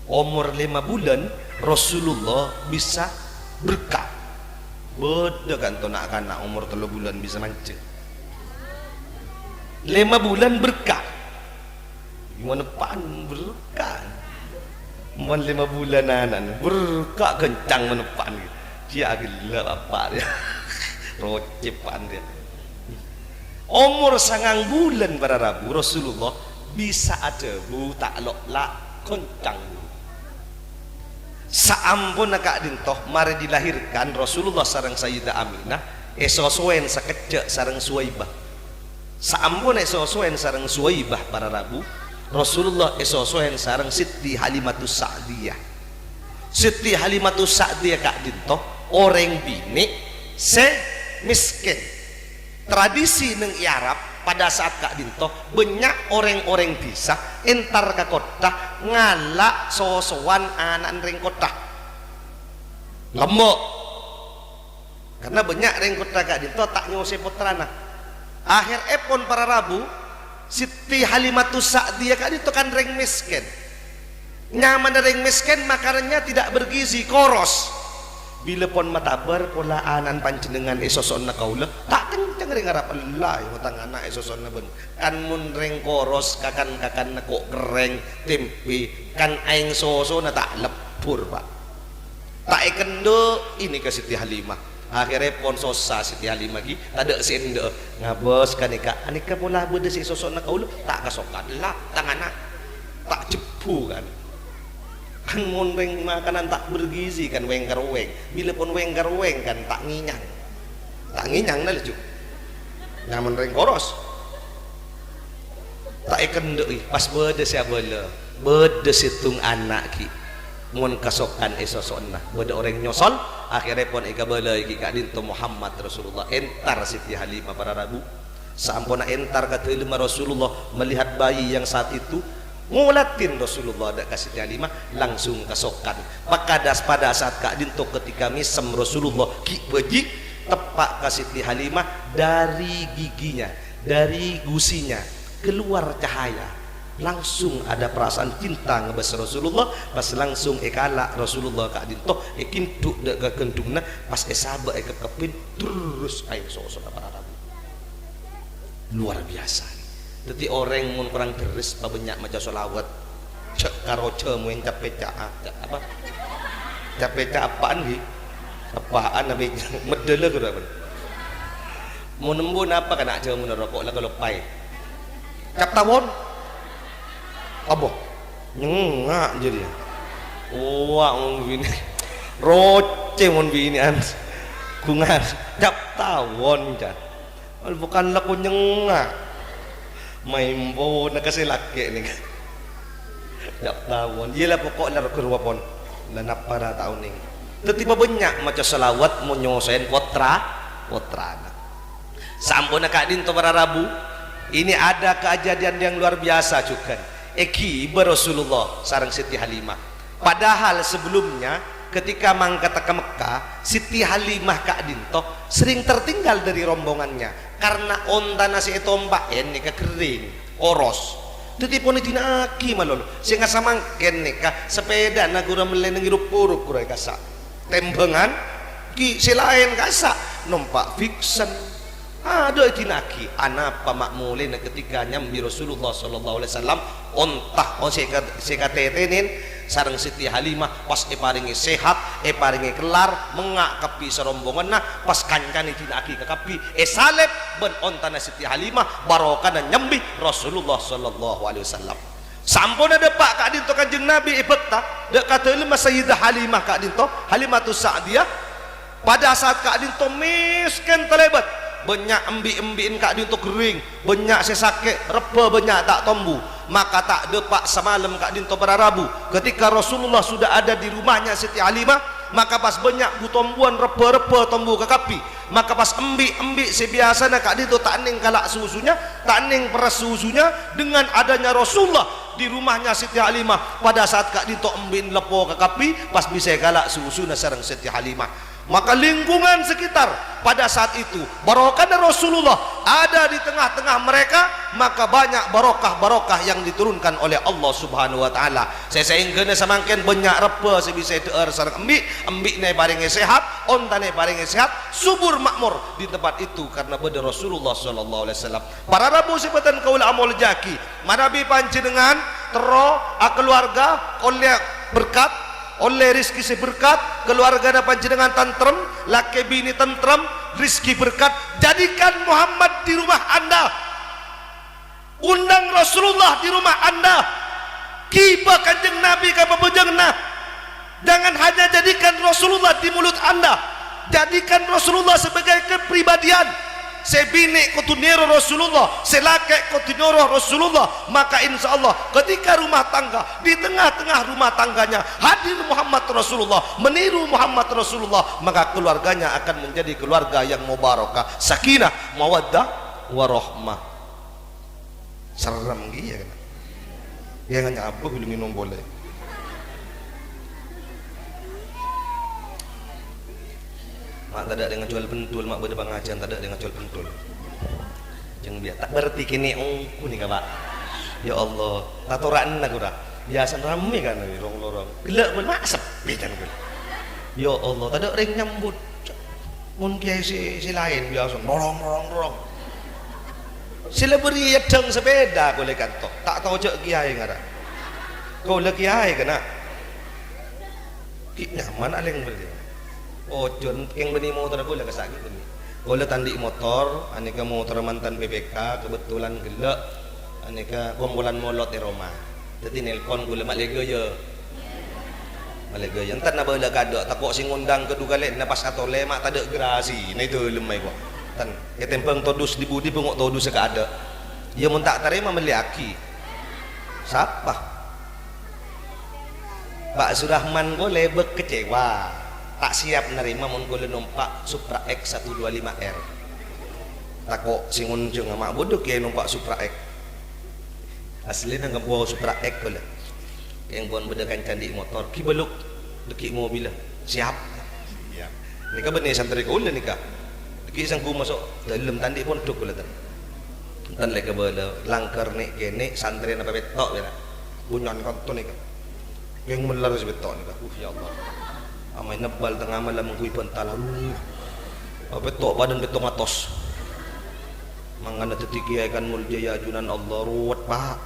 umur 5 bulan Rasulullah bisa berkah beda kan to nak kana umur telo bulan bisa mancing 5 bulan berkah gimana pan berkah mon 5 bulanan berkah kencang menepan gitu dia gila apa dia rocepan dia umur 9 bulan pada Rabu Rasulullah bisa ada bu tak lok kencang saampun kak dintoh mari dilahirkan Rasulullah sareng Sayyidah Aminah esosoen sakejek sareng Suwaibah saampun esosoen sareng Suwaibah pada Rabu Rasulullah esosoen sareng Siti Halimatus Sa'diyah Siti Halimatus Sa'diyah kak dintoh orang bini se miskin tradisi neng Arab pada saat kak dinto banyak orang-orang bisa entar ke kota ngalak sosowan anak ring kota lemok karena banyak ring kota kak dinto tak nyose putrana akhir epon para Rabu Siti Halimatus Sa'diyah kak dinto kan ring miskin nyaman ring miskin makanannya tidak bergizi koros bila pon matabar pola anan panjenengan esosonna kaula tak kenceng ring arap Allah utang anak esosonna ben kan mun ring koros kakan kok gereng tempe kan aing soso na tak lepur pak tak kendo ini ke Siti Halimah akhirnya pon sosa Siti Halimah gi tada sende ngabos kanika anika pola bede si esosonna kaula tak kasokan lah tanganak tak jebu kan kan mun weng makanan tak bergizi kan wengker weng bila pun wengker weng kan tak nginyang na lejuk nyaman reng koros tak ikendoi pas bede sia bede situng anak ki mun kasokan esosonna bede orang nyosol akhirnya pun ika bela iki kak dinto Muhammad Rasulullah entar Siti Halimah para Rabu sampuna entar kata Rasulullah melihat bayi yang saat itu ngulatin Rasulullah ada kasih Halimah langsung kasokan pakadas pada saat kak dinto ketika misem Rasulullah ki beji tepak kasih Halimah dari giginya dari gusinya keluar cahaya, langsung ada perasaan cinta ngebas Rasulullah, pas langsung kalak Rasulullah kak dinto kintuk dek ke kendungna pas sahabat ke kepin terus air sosok para rabu luar biasa. Jadi orang mun kurang deres banyak maca selawat cek karoce muen capek apa capek apaan nih apaan nabi medele ke apa mau nembun apa kena aja mun rokok lah kalau pai cap tawon apa nyengak jadi wah mun bini roce mun bini an kungan cap tawon kan bukan laku nyengak main bo nak kasih laki ni cap tawon iyalah pokok lah kerwapon lanap para tahun ini tetiba banyak macam selawat mau nyosain potra sampun kak dinto para rabu ini ada kejadian yang luar biasa juga eki Rasulullah sarang Siti Halimah. Padahal sebelumnya ketika mangkat ke Mekah Siti Halimah kak dinto sering tertinggal dari rombongannya karena onta nasi tombak ini kekering koros itu pun dinaki malol sehingga samangken nikah sepeda na gura meleneng hirup-hirup gura kasak tembengan ki selain kasak numpak fiksen ada dinaki anak pamakmulin ketika nyambi Rasulullah sallallahu alaihi wasallam ontah sekatetenin sareng Siti Halimah pas paringi sehat paringi kelar mengak kapi serombongan nah pas kancane dinaki ke kapi salep ben ontana Siti Halimah barokah nyambi Rasulullah sallallahu alaihi wasallam sampun ada pak kak dinto kanjeng Nabi ibekta dek kata lima Sayyidah Halimah kak dinto Halimatus Sa'diyah pada saat kak dinto miskin terlebat banyak embi-embiin kak dinto kering banyak sesake reba banyak tak tombu maka tak depak semalam kak dinto berarabu ketika Rasulullah sudah ada di rumahnya Siti Halimah maka pas banyak butombuan reba-reba tombu ke kapi maka pas embi-embi sebiasanya kak dinto tak ning kalak susunya tak ning peras susunya dengan adanya Rasulullah di rumahnya Siti Halimah pada saat kak dinto embin lepo ke kapi pas bisa kalak susunya sareng Siti Halimah maka lingkungan sekitar pada saat itu barokah dari Rasulullah ada di tengah-tengah mereka maka banyak barokah yang diturunkan oleh Allah Subhanahu wa taala sehingga samangken banyak repa sebisa deur sareng embik ne paringe sehat ontane paringe sehat subur makmur di tempat itu karena beda Rasulullah sallallahu alaihi wasallam para rabu sebatan kaula amol jaki manabi panjenengan tero keluarga oleh berkat oleh rizki seberkat keluarga panjenengan tentrem laki bini tentrem rizki berkat jadikan Muhammad di rumah anda undang Rasulullah di rumah anda kiba kanjeng Nabi ke pebejengna jangan hanya jadikan Rasulullah di mulut anda jadikan Rasulullah sebagai kepribadian sebini kotunero Rasulullah selake kotunero Rasulullah maka insya Allah ketika rumah tangga di tengah-tengah rumah tangganya hadir Muhammad Rasulullah meniru Muhammad Rasulullah maka keluarganya akan menjadi keluarga yang mubarakah sakinah mawaddah warahmah serem gitu kan ya nggak apa belum minum boleh mak tak ada dengan jual pentul mak berde pengajian tak ada dengan jual pentul jangan biar tak berarti kini ongku nih pak ya Allah tatoraan nak ura biasa ramai kan nih lorong gelak pun mak sepi kan ya Allah tak ada orang nyambut mungkin si lain biasa dorong sila beri yedeng sepeda boleh kantok tak tahu cek kiai ngara kau lagi kiai kena nyaman aleng beli oh jon yang beni motor aku lah kesakit beni boleh tandik motor aneka motor mantan PPK kebetulan gelak aneka bombolan molot di Roma jadi nelpon gue lemak lega je lega je entar nak bela kadok takut sing undang kedua kali na pas atau lemak tak ada gerasi nah itu lemai gua tan ya tempeng todus di budi pengok todus ka ada dia mun tak terima beli aki siapa Pak Surahman boleh kecewa tak siap menerima mun kula numpak Supra X 125R takok sing unjung mak bodoh kiai numpak Supra X aslinya nggak bawa Supra X kula yang buan bedakan candi motor ki beluk deki mobil siap ya nikah benih santri kula nikah deki sang ku masuk dalam tandi pondok kula tan enten lek kebele langker nek kene santri apa betok ya bunyon konton nek yang melar sebetok nek ya Allah amai nebal tengah malam mengkui pental apa betok badan betok atos mangana tetiki akan muljaya ajunan Allah ruwet pak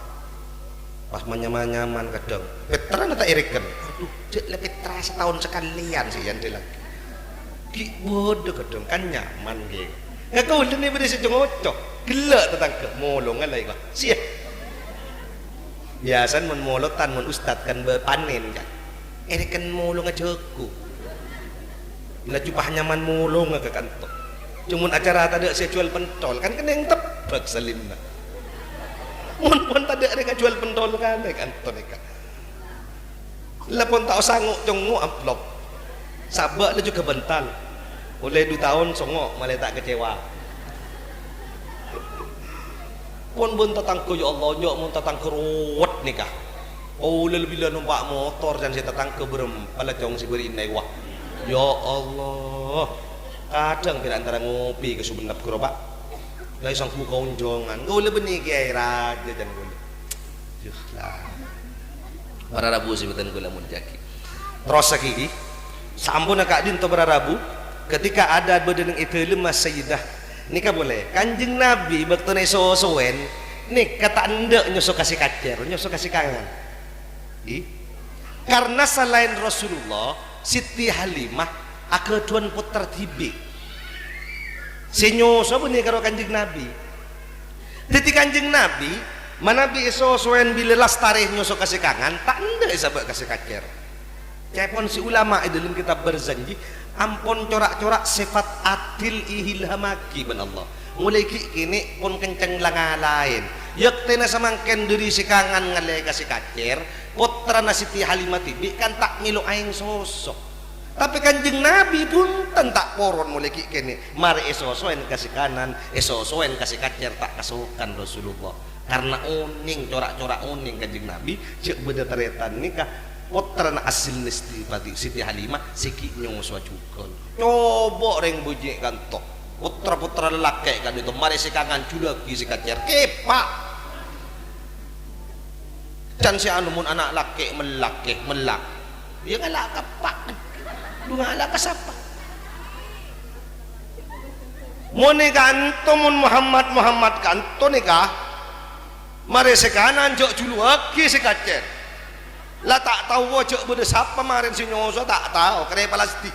pas nyaman kadang Petra tak irikan aduh cek le Petra setahun sekalian sih yang lagi ki bodoh kadang kan nyaman gitu ya kau ini beri sejengocok gelak tetangga molong alai kok siap biasa mun molotan mun ustad kan berpanen kan irikan molong aja aku bila cupah nyaman molong ke kantor cuman acara tadi saya jual pentol kan kena yang tebak salimna mun tadi ada jual pentol kan kantor kan lapon tak sanggup jongok amplop sabak dia juga bental oleh 2 tahun songok malah tak kecewa pun tatangku ya Allah ya mun tatangku ruwet nikah oh lebih numpak motor dan saya tatangku berempala jong si berinai wah ya Allah kadang di antara ngopi ke subenap gerobak guys sang konjongan kau lebih nih kiai raja dan gue lah para rabu sih betul gue lamun jaki terus lagi sampun akak din to para rabu ketika ada bedeneng itu lemah sayyidah nikah boleh kanjeng nabi bektone sowen nik kata anda nyosok kasih kacer nyosok kasih kangen karena selain Rasulullah Siti Halimah akeduan putar tibi senyoso benih karo kanjeng nabi titi kanjeng nabi manabi sowen bila lastarih nyosok kasih kangen tak anda sabak kasih kacer cepon si ulama dalam kitab berjanji ampun corak-corak sifat adil ihilhamaki ben Allah mulai kini pun kenceng lain yaktena samangken diri si kangen ngalai kasih kacer putra Siti Halimah tibi kan tak milu aing sosok tapi kanjeng nabi pun tak poron mulai kini mari esosoen kasih kanan esosoen kasih kacer tak kasukan Rasulullah karena uning corak-corak uning kanjeng nabi cek beda teretan nikah putra asil Siti Halimah siki nyoswa juga coba reng buji kantok putra-putra lelaki kan itu mari si kangen juga si kacer kepak dan si anu mun anak laki melak dia ngalak kepak lu ngalak kesapa mun kanto mun Muhammad kanto nikah mari si kanan jok juluaki si kacer lah tak tahu wajah beda siapa kemarin si nyoso tak tahu kena plastik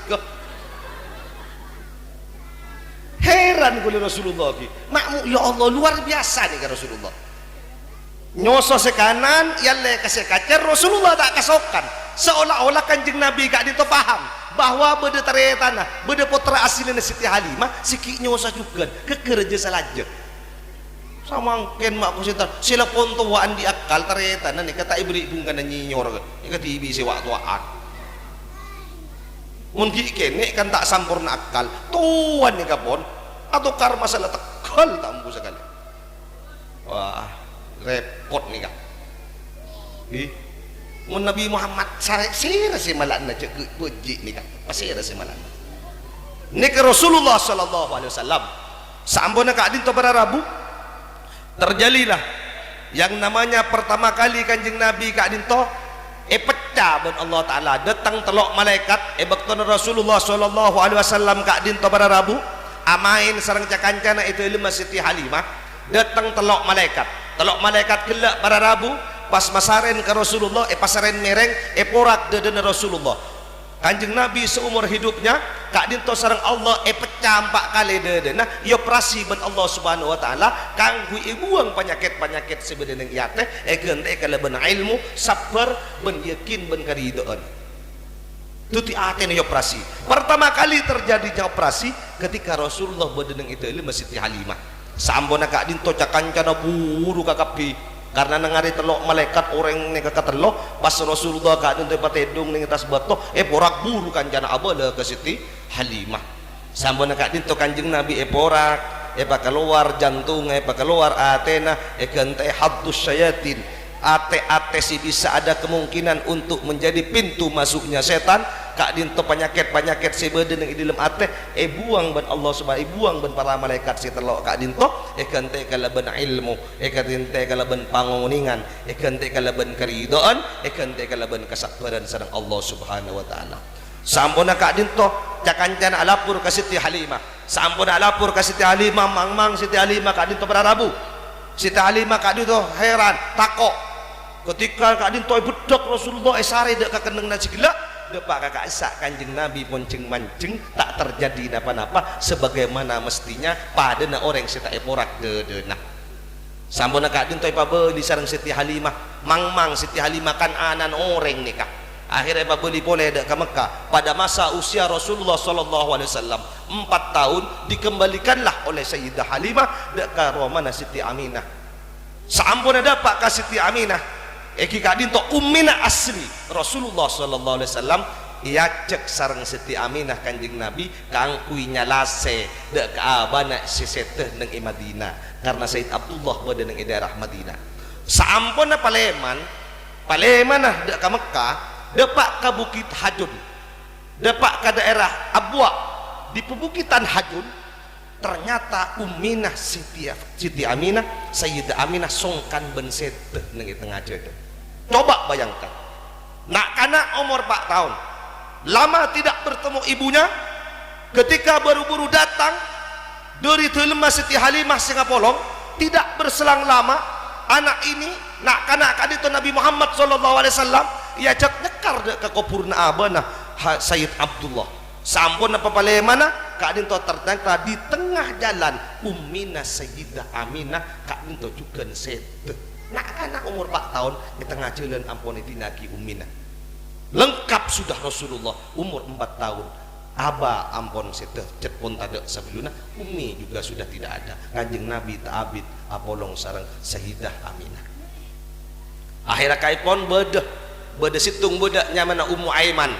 heran gue Rasulullah makmu ya Allah luar biasa nih Rasulullah nyoso sekanan yalle kasih kacer Rasulullah tak kasokan seolah-olah kanjeng Nabi gak dito paham bahwa beda tanah beda putra asilnya Siti Halimah siki nyoso juga kekerja salaja samangken mak ku sinten sila ponto waan di akal tareta nih kata ibri bungkan nyinyor kata ibi si waktuan mungkin kene kan tak sampurna akal tuan nih kapon atau kar masalah tekal tambu sekali wah repot nih kak mun Nabi Muhammad sira si malana cek puji nih kak pasira si malana nih Rasulullah sallallahu alaihi wasallam sampuna kak din to para rabu terjadilah yang namanya pertama kali kanjeng Nabi kak dinto pecah ben Allah Ta'ala datang telok malaikat bakton Rasulullah sallallahu alaihi wasallam kak dinto pada rabu amain sarang cakancana itu ilmu Siti Halimah datang telok malaikat gelak pada rabu pas masaren ke Rasulullah pasaren mereng porak dedena Rasulullah kanjeng Nabi seumur hidupnya kak dinto sarang Allah pecah 4 kali dedena ya operasi ben Allah subhanahu wa ta'ala kanggu buang penyakit sebenarnya iya teh gente kalau ben ilmu sabar ben yakin ben karidaan tuti aten ya operasi pertama kali terjadinya operasi ketika Rasulullah bedeneng itu ilmu Siti Halimah sambona kak dinto cakancana buru kakapi karena nangari telok malaikat orang nih kakak telok pas Rasulullah kak dinto patedung nih atas batu porak buru kanjana abala ke Siti Halimah sambona kak dinto kanjeng Nabi porak keluar jantung keluar atena gante haddus syayatin ate si bisa ada kemungkinan untuk menjadi pintu masuknya setan kak dinto penyakit sebeden yang di dalam ate buang ban Allah subhanahu buang ban para malaikat si telok kak dinto kente kalaban ilmu kente kalaban pangunningan kente kalaban keridaan kente kalaban kesabaran sareng Allah subhanahu wa taala. Sampun kak dinto cakancan alapur ka Siti Halimah, sampun alapur ka Siti Halimah mang Siti Halimah kak dinto berarabu. Siti Halimah kak dinto heran takok ketika kak dinto bedak Rasulullah sare dek kakeneng nasi gila depak kakak sak kanjeng Nabi ponceng mancing tak terjadi napa-napa sebagaimana mestinya pada na orang sita eporak dedena. Sampun kak dinto pabeli sareng Siti Halimah mang Siti Halimah kan anan orang nikah. Akhirnya pabeli boleh dek ke Mekah pada masa usia Rasulullah sallallahu alaihi wasallam 4 tahun dikembalikanlah oleh Sayyidah Halimah dek ke rumah Siti Aminah. Sampun dapat ka Siti Aminah kak dinto ummina asli Rasulullah sallallahu alaihi wasallam ia cek sareng Siti Aminah kanjeng Nabi kang kuinya lase dek ka abana siseteh neng Madinah karena Sayyid Abdullah berada neng daerah Madinah. Sampun Paleman nah dek ka Mekah depak ka Bukit Hajun depak ka daerah Abwa di pebukitan Hajun ternyata Umminah Siti Aminah Sayyidah Aminah songkan ben seteh nang tengah jodoh. Coba bayangkan nak kana umur 4 tahun lama tidak bertemu ibunya ketika buru-buru datang dari telema Siti Halimah Singapolong tidak berselang lama anak ini nak kana kadito Nabi Muhammad sallallahu alaihi wasallam ia jak nekar ke kupurna abana Sayyid Abdullah. Sampun apa palemana kak dinto ternyata di tengah jalan Ummina Sayyidah Aminah kak dinto juga seteh nak anak umur 4 tahun di tengah jalan ampun dinaki Ummina lengkap sudah Rasulullah umur 4 tahun aba ampun seteh cet pun tada sebelumnya Ummi juga sudah tidak ada kanjeng Nabi ta'abid apolong sareng Sayyidah Aminah. Akhirnya kaipon beda situng bedaknya mana Ummu Aiman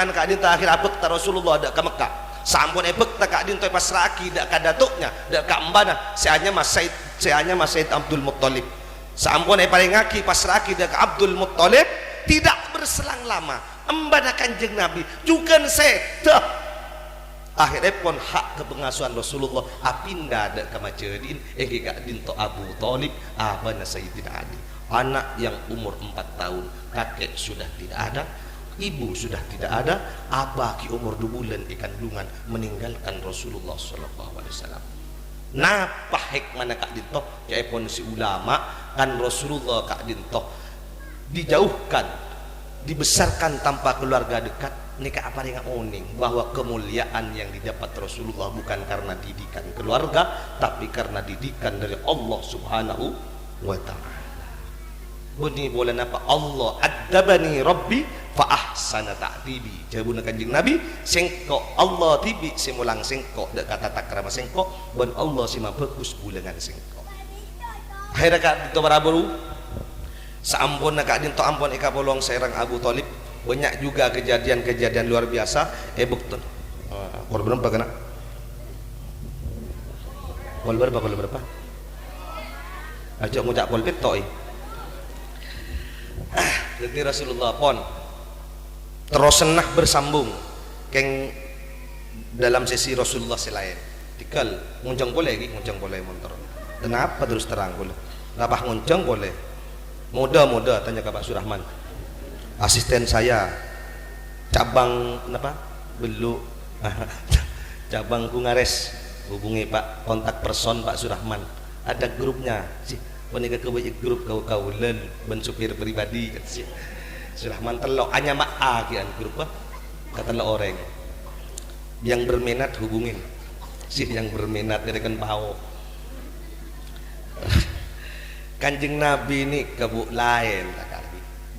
kak dinto akhir abek ta Rasulullah dak ke Mekah sampun ebek ta kak dinto pasraki dak ka datuknya dak ka embana seanya Mas Said Abdul Muttalib sampun paling ngaki pasraki dak ka Abdul Muttalib tidak berselang lama embana kanjeng Nabi juga seteh akhirnya pun hak kepengasuhan Rasulullah apinda dak ka Majidin kak dinto Abu Thalib abana Sayyidina Ali anak yang umur 4 tahun kakek sudah tidak ada ibu sudah tidak ada abah ki umur 2 bulan kandungan meninggalkan Rasulullah sallallahu alaihi wasallam. Napa hikmahna kak dinto yaipun si ulama kan Rasulullah kak dinto dijauhkan dibesarkan tanpa keluarga dekat nikah apa yang oning bahwa kemuliaan yang didapat Rasulullah bukan karena didikan keluarga tapi karena didikan dari Allah subhanahu wa ta'ala. Buni boleh apa Allah adabani Rabbi fa ahsana ta'dibi jabuna kanjeng Nabi sengko Allah tibi simulang sengko dak kata takrama sengko ban Allah sima bagus bulangan sengko. Akhirnya kak dinto baraburu saampun kak dinto ampun ika bolong serang Abu Thalib banyak juga kejadian-kejadian luar biasa bektun korban berapa kena kol berapa aja ngucap kol petoi. Jadi Rasulullah pon terus senah bersambung keng dalam sesi Rasulullah selain tikal nguncang boleh motor kenapa terus terang boleh lapah nguncang boleh moda tanya ke Pak Surahman asisten saya cabang kenapa belum cabang Kungares hubungi Pak kontak person Pak Surahman ada grupnya sih menikah ke grup kau-kaulan ben supir pribadi Surahman telok hanya ma'a kian grup kata orang yang berminat hubungin sih yang berminat dengan pao kanjeng Nabi ini kebu lain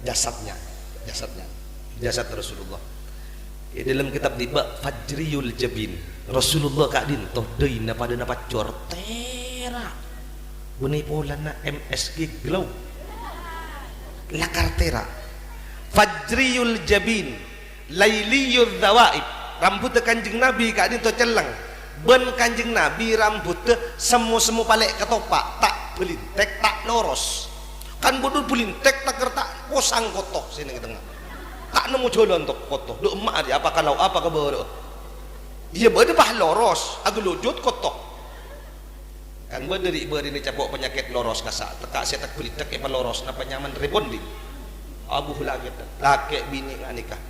jasadnya jasad Rasulullah dalam kitab tiba Fajriyul Jabin Rasulullah kak dintoh deina pada napa cortera bunyi pola na MSG glow lakar tera Fajriyul Jabin Lailiyul Dhawaib rambut kanjeng Nabi kak dinto celeng ben kanjeng Nabi rambut semu palek ketopak tak belintek tak loros kan bodoh belintek tak kertak posang kotok sini ke tengah tak nemu jalan tok kotoh lu emak dia apa kalau apa ke bawah iya berde bah loros aku lujut kotoh kan berde ini capok penyakit loros kasak tekak saya tak beritak apa loros napa nyaman rebonding abuh lagi laki bini nggak nikah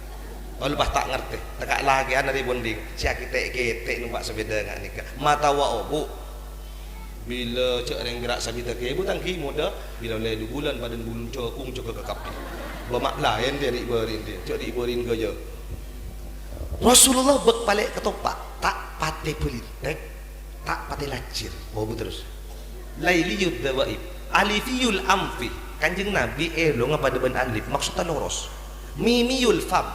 kalau bah tak ngerti tekak lagi anak rebonding siak kita numpak sepeda nggak nikah mata wa obu bila cek yang gerak sabita ke ibu tangki muda bila le 2 bulan badan bulun cokung cok ke kapi bermak lain dia diberin dia cok diberin ke je Rasulullah balik ke topak tak pate pelintek tak pate lacir bawa terus lailiyud dawaib alifiyul amfi kanjeng Nabi elong pada ben alif maksudnya loros mimiyul fam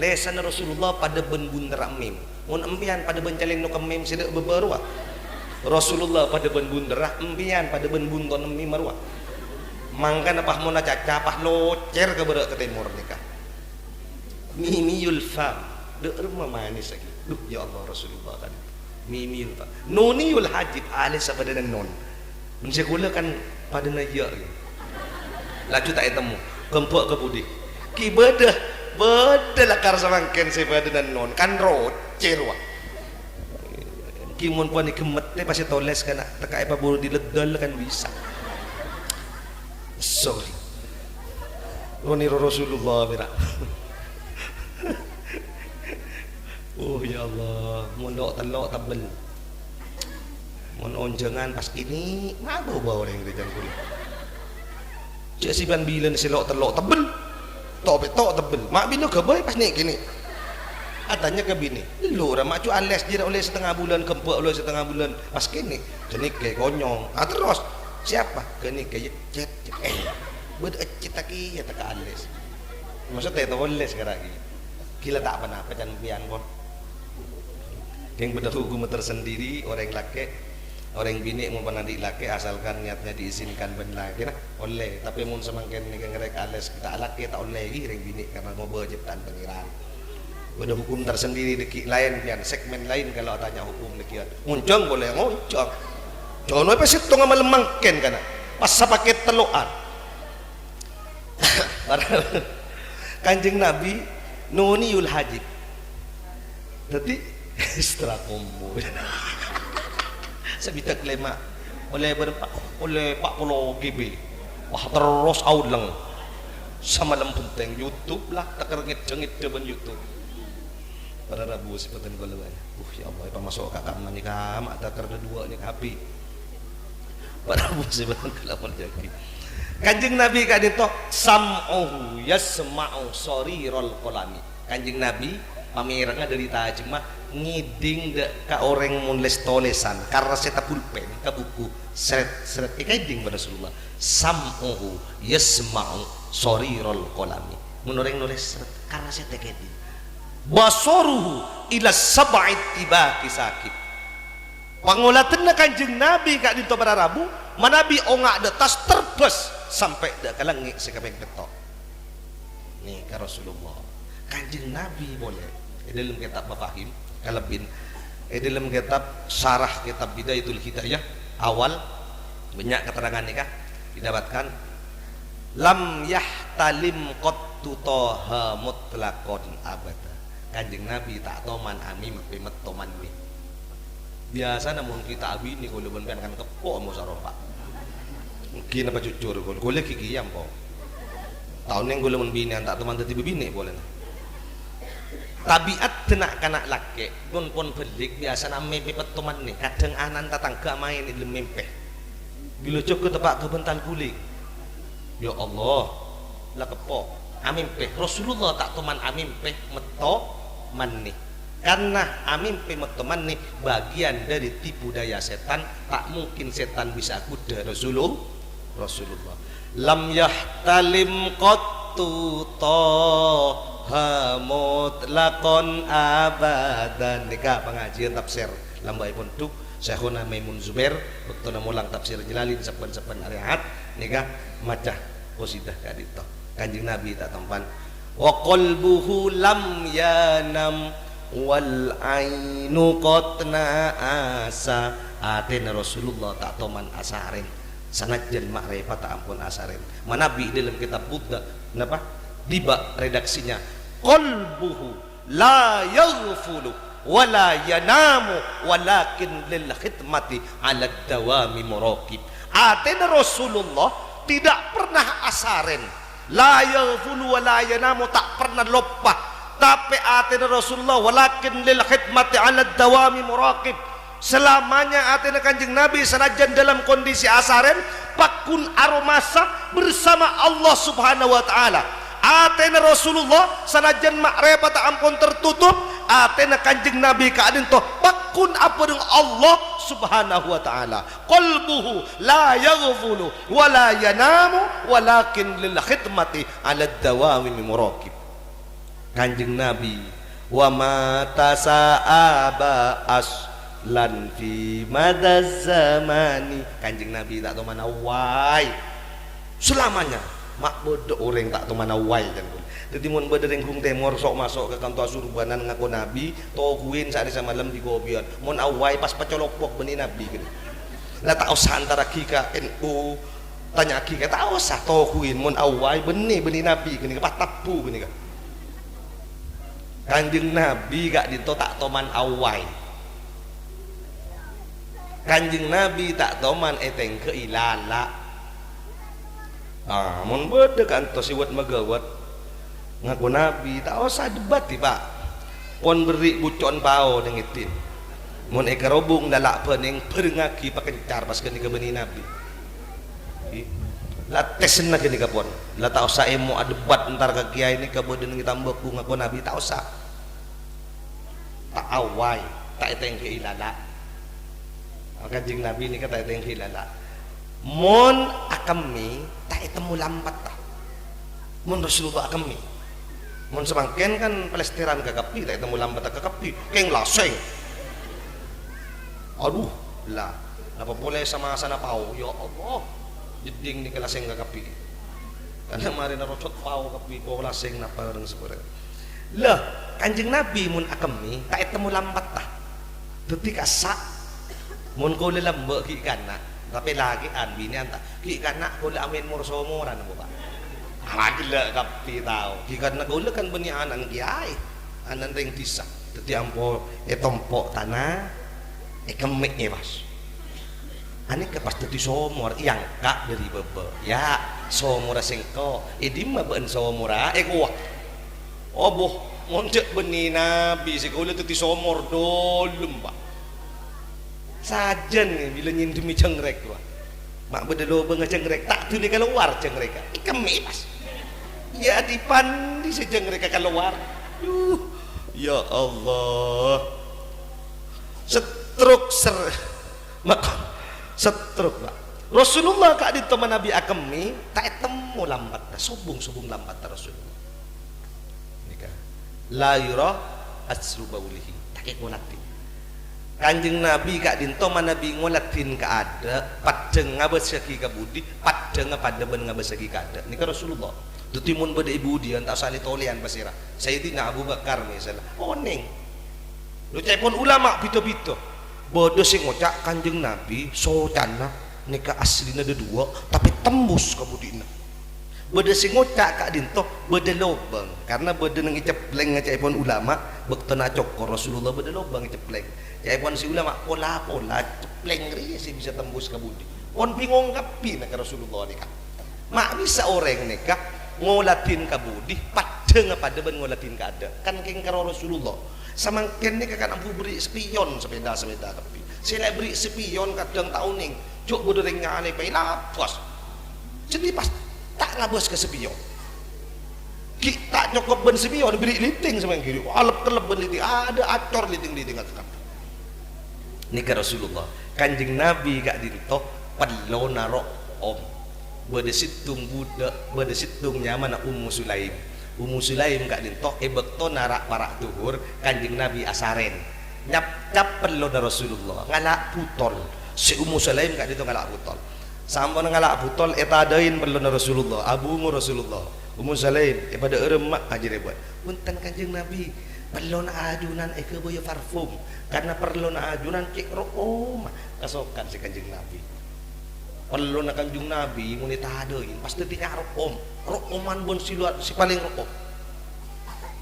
lesan Rasulullah pada ben bundar mim mun empian pada ben caleng no kemim sedak beberwa Rasulullah pada ben bunderah empian pada ben bunton mim marwa mangkan apa mau cacapah locer ke berak ke timur nikah mimiyul fam derma manis lagi duh ya Allah Rasulullah kan mimiyul fam nuniyul hajib alis pada non mensekula kan pada naya laju tak temu kempuk ke budi ki bedah lakar samangken se pada non kan rocer wa ki mun pun dikemet pasti toles kan tekak apa buru diledol kan bisa sorry Roni Rasulullah mira oh ya Allah mun dok telok tabel mun onjengan pas ini ngabo bawa orang gereja kulit cek si ban bilen selok telok tabel tok tabel mak bini kebai pas ni gini adanya ke bini lu orang mak cu ales dia oleh setengah bulan kempuk oleh setengah bulan pas kini kenik ke konyong terus siapa kenik ke cet bud cet lagi ya tak ales maksudnya itu boleh sekarang gila tak apa-apa dan pian pun yang benar hukum tersendiri orang laki orang bini mau adik laki asalkan niatnya diizinkan ben laki nah oleh tapi mun semangkin ni ngerek ales kita laki tak oleh lagi orang bini karena mau berciptaan pengiran ada hukum tersendiri deki lain pian segmen lain kalau tanya hukum dekian muncung boleh muncung jono apa sih tong malemangken kana pas pakai teloan Kanjeng Nabi nuniul hajib jadi setelah kombo sabita klema oleh berapa oleh 40 GB wah terus auleng sama lempenteng YouTube lah tak kerengit-jengit depan YouTube pada Rabu seperti golongan ya Allah apa masuk kakak menikah mak tak kerja dua ni kapi pada Rabu seperti kelapan jadi Kanjeng Nabi kadito sam'uhu yasma'u sarirul qalami Kanjeng Nabi pamerangnya dari tajmah ngiding ka orang nulis tolesan karena saya pulpen ka buku seret kading pada Rasulullah sam'uhu yasma'u sarirul qalami mun orang nulis seret karena saya kading basaruhu ila sab'it tibaki sakit pangulatanna Kanjeng Nabi kak dito pada Rabu manabi ongak de tas terbes sampai dak kalangi sekabeng ketok nih ka Rasulullah Kanjeng Nabi boleh dalam kitab mafahim kalebin dalam kitab syarah kitab Bidayatul Hidayah awal banyak keterangan nikah didapatkan lam yahtalim qattu taha mutlaqan abada Kanjeng Nabi tak toman ami memet toman mi biasa namun kita abi ni kalau ben kan kepo mau saropa mungkin apa jujur kalau lagi kiam po tahun yang gue bini tak teman tadi bini boleh tabiat tenak kanak laki pun belik biasa nama pepet teman nih kadang anan tetangga main di mempeh bila cukup tepak ke bental kulit ya Allah lah kepo amin peh Rasulullah tak teman amin peh meto man nih karena amin peh meto man nih bagian dari tipu daya setan tak mungkin setan bisa kuda Rasulullah lam yahtalim qattu tahamut lakon abadan nikah pengajian tafsir lambai pun tuk Syekhuna Maimun Zubair waktu mulang tafsir Jalalin sepen-sepen ariat nikah macah posidah kadito Kanjeng Nabi tak tempan wa qalbuhu lam yanam wal ainu qatna asa aten Rasulullah tak toman asarin sanajan makrifat tak ampun asarin manabi dalam kitab Buddha kenapa dibak redaksinya qalbuhu la yaghfulu wala yanamu walakin lil khidmati ala dawami muraqib. Atena Rasulullah tidak pernah asaren, la yaghfulu wala yanamu, tak pernah lupa. Tapi atena Rasulullah walakin lil khidmati ala dawami muraqib, selamanya atena Kanjeng Nabi senajan dalam kondisi asaren pakun aromasa bersama Allah Subhanahu wa taala. Atena Rasulullah sanajan makrifat ampun tertutup, atena Kanjeng Nabi kaadin toh pakun apa dengan Allah Subhanahu wa taala. Qalbuhu la yaghfulu wa la yanamu walakin lil khidmati ala dawami muraqib. Kanjeng Nabi wa ma tasaaba aslan fi madaz zamani. Kanjeng Nabi tak tahu mana wai selamanya mak bodoh orang tak tahu mana wai kan. Jadi mun bedereng hung temor sok masuk ke kantor surbanan ngaku Nabi toguin saat isa malam di gobian mun awai pas pacolopok beni Nabi kan. Lah tak usah antara kika NU tanya kika tak usah toguin mun awai beni Nabi gini pas tapu gini kan. Kanjeng Nabi gak dito tak toman awai. Kanjeng Nabi tak toman eteng ke ilala. Mun beda kan to siwat magawat ngaku Nabi tak usah debat tiba pon beri bucon pao dengitin mun eka robung lalak pening perengaki pakencar pas kini kebeni Nabi la tesen na kini kapon la tak usah emo debat entar ke kiai ni kaboden kita mbeku ngaku Nabi tak usah tak awai tak eteng ke ilala. Kanjeng Nabi ni kata eteng ke ilala mun akami tak etemu lambat tah mun Rasulullah akami mun semangken kan pelesteran kakapi tak etemu lambat kakapi keng laseng aduh lah apa boleh sama sana pau ya Allah jeding ni kelaseng kakapi karena mari narocot pau kapi ko laseng napa reng sepure lah Kanjeng Nabi mun akami tak etemu lambat tah detik asa mun ko lelambek ki kana tapi lagi bini anta ki kana kula amin mursomoran mo ba agila kapi tao ki kana kula kan beni anan kiai anan ring tisa dadi ampo tompo tanah kemik e pas ani ke pas dadi somor yang kak dari bebe ya somora singko di mah ben somora kuah oboh moncek beni Nabi si kula dadi somor dolem ba sajen nih bila nyindumi cengrek gua mak bedelo bang cengrek tak tuh keluar cengrek kami pas ya dipandi si cengrek keluar ya Allah setruk mak setruk pak Rasulullah kak di teman Nabi akemi tak temu lambat sobung lambat Rasulullah nikah la yura asru baulihi tak ekonati. Kanjeng Nabi kak dinto Nabi ngolatin ka ada padeng ngabeseki ka budi padeng pada ben ngabeseki ka ada nika Rasulullah dutimun bade ibu dia tak sali tolean pasira Sayyidina Abu Bakar misalnya oning lu cepon ulama pito-pito bodoh sing ngocak Kanjeng Nabi socana nika aslina ada dua tapi tembus ka budina bade sing ngocak kak dinto bade lobang karena bade nang icepleng cepon ulama bektena cokor Rasulullah bade lobang icepleng cepon si ulama pola cepleng ri si bisa tembus ka budi pon bingung kapi nak Rasulullah nikah mak bisa orang nikah ngolatin ka budi padeng pada ben ngolatin ka ada kan keng karo Rasulullah samangken nikah kan ampu beri spion sepeda kapi sila beri spion kadang tauning cuk bodo ring ngane pe lapos jadi pas tak labos ke spion kita nyokop ben spion beri liting sama kiri alep kelep ben liting ada acor liting atap nikah Rasulullah Kanjeng Nabi gak dinto perlu naro om bedesitung budak bedesitung nyaman Ummu Sulaim gak dinto bekto narak parak tuhur Kanjeng Nabi asaren nyap perlu na Rasulullah ngalak putol si Ummu Sulaim gak dinto ngalak putol sampun ngalak putol etadain perlu na Rasulullah abumu Rasulullah Ummu Sulaim pada eremak aja buat punten Kanjeng Nabi perlu na adunan ke boya parfum karena perlu na ajunan cek room kasokan si Kanjeng Nabi perlu na Kanjeng Nabi ngunit hadein pasti tidak room roman bon si paling room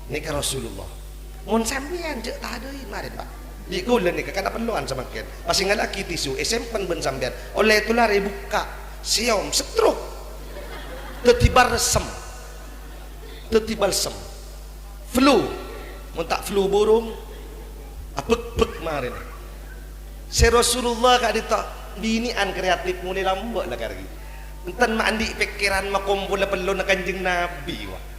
Nika Rasulullah mun sampean cek tak ada mari Pak di gula nika kada perluan sama kian pasti ngalaki tisu sempen ben sampean oleh itu lari buka siom stroke tetibar resem flu mun tak flu burung apek mari si Rasulullah kak dita binian kreatif mulai lambak lah kari enten mandi pikiran makumpul perlu na Kanjeng Nabi wah.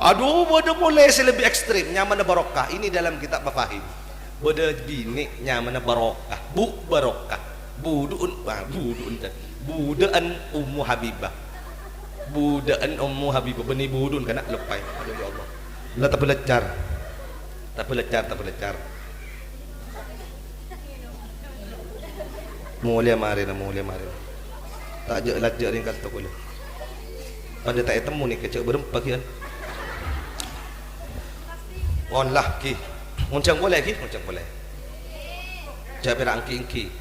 Aduh, bodoh boleh lebih ekstrim nyaman barokah. Ini dalam kitab Mafahim. Bodoh bini nyaman barokah, bu barokah, budun Ummu Habibah, budaan Ummu Habibah benih budun kena lepai. Aduh ya Allah. Lah tak belajar. Mulia mari. Tak lajak ringkas tu boleh. Pada tak temu ni kecek berempat kian. On lah ki muncang boleh jangan berak angki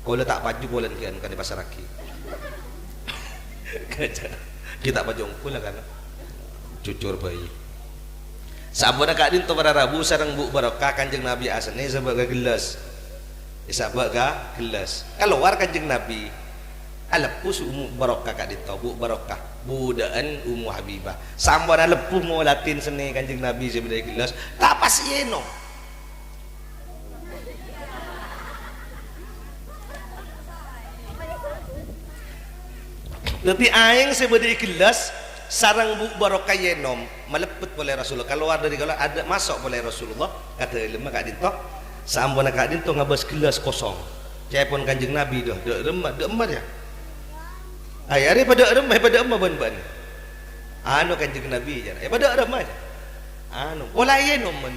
kalau tak baju boleh kian kan di pasar aki kita baju ungkul lah kan cucur bayi sabana kak din to pada Rabu sareng Bu Barokah Kanjeng Nabi asane sebagai gelas keluar Kanjeng Nabi alepus Ummu Barokah kak din to Bu Barokah budaan Ummu Habibah sambana lepuh mau latin seni Kanjeng Nabi sebagai gelas tak pas yeno tapi aing sebagai gelas sarang Bu Barokah yenom meleput oleh Rasulullah keluar dari kalau ada masuk oleh Rasulullah kata lemah kak dinto sambana kak dinto ngabas gelas kosong cepon Kanjeng Nabi dah remah ya ayah pada emah ban anu Kanjeng Nabi je pada emah je anu pola yenom ban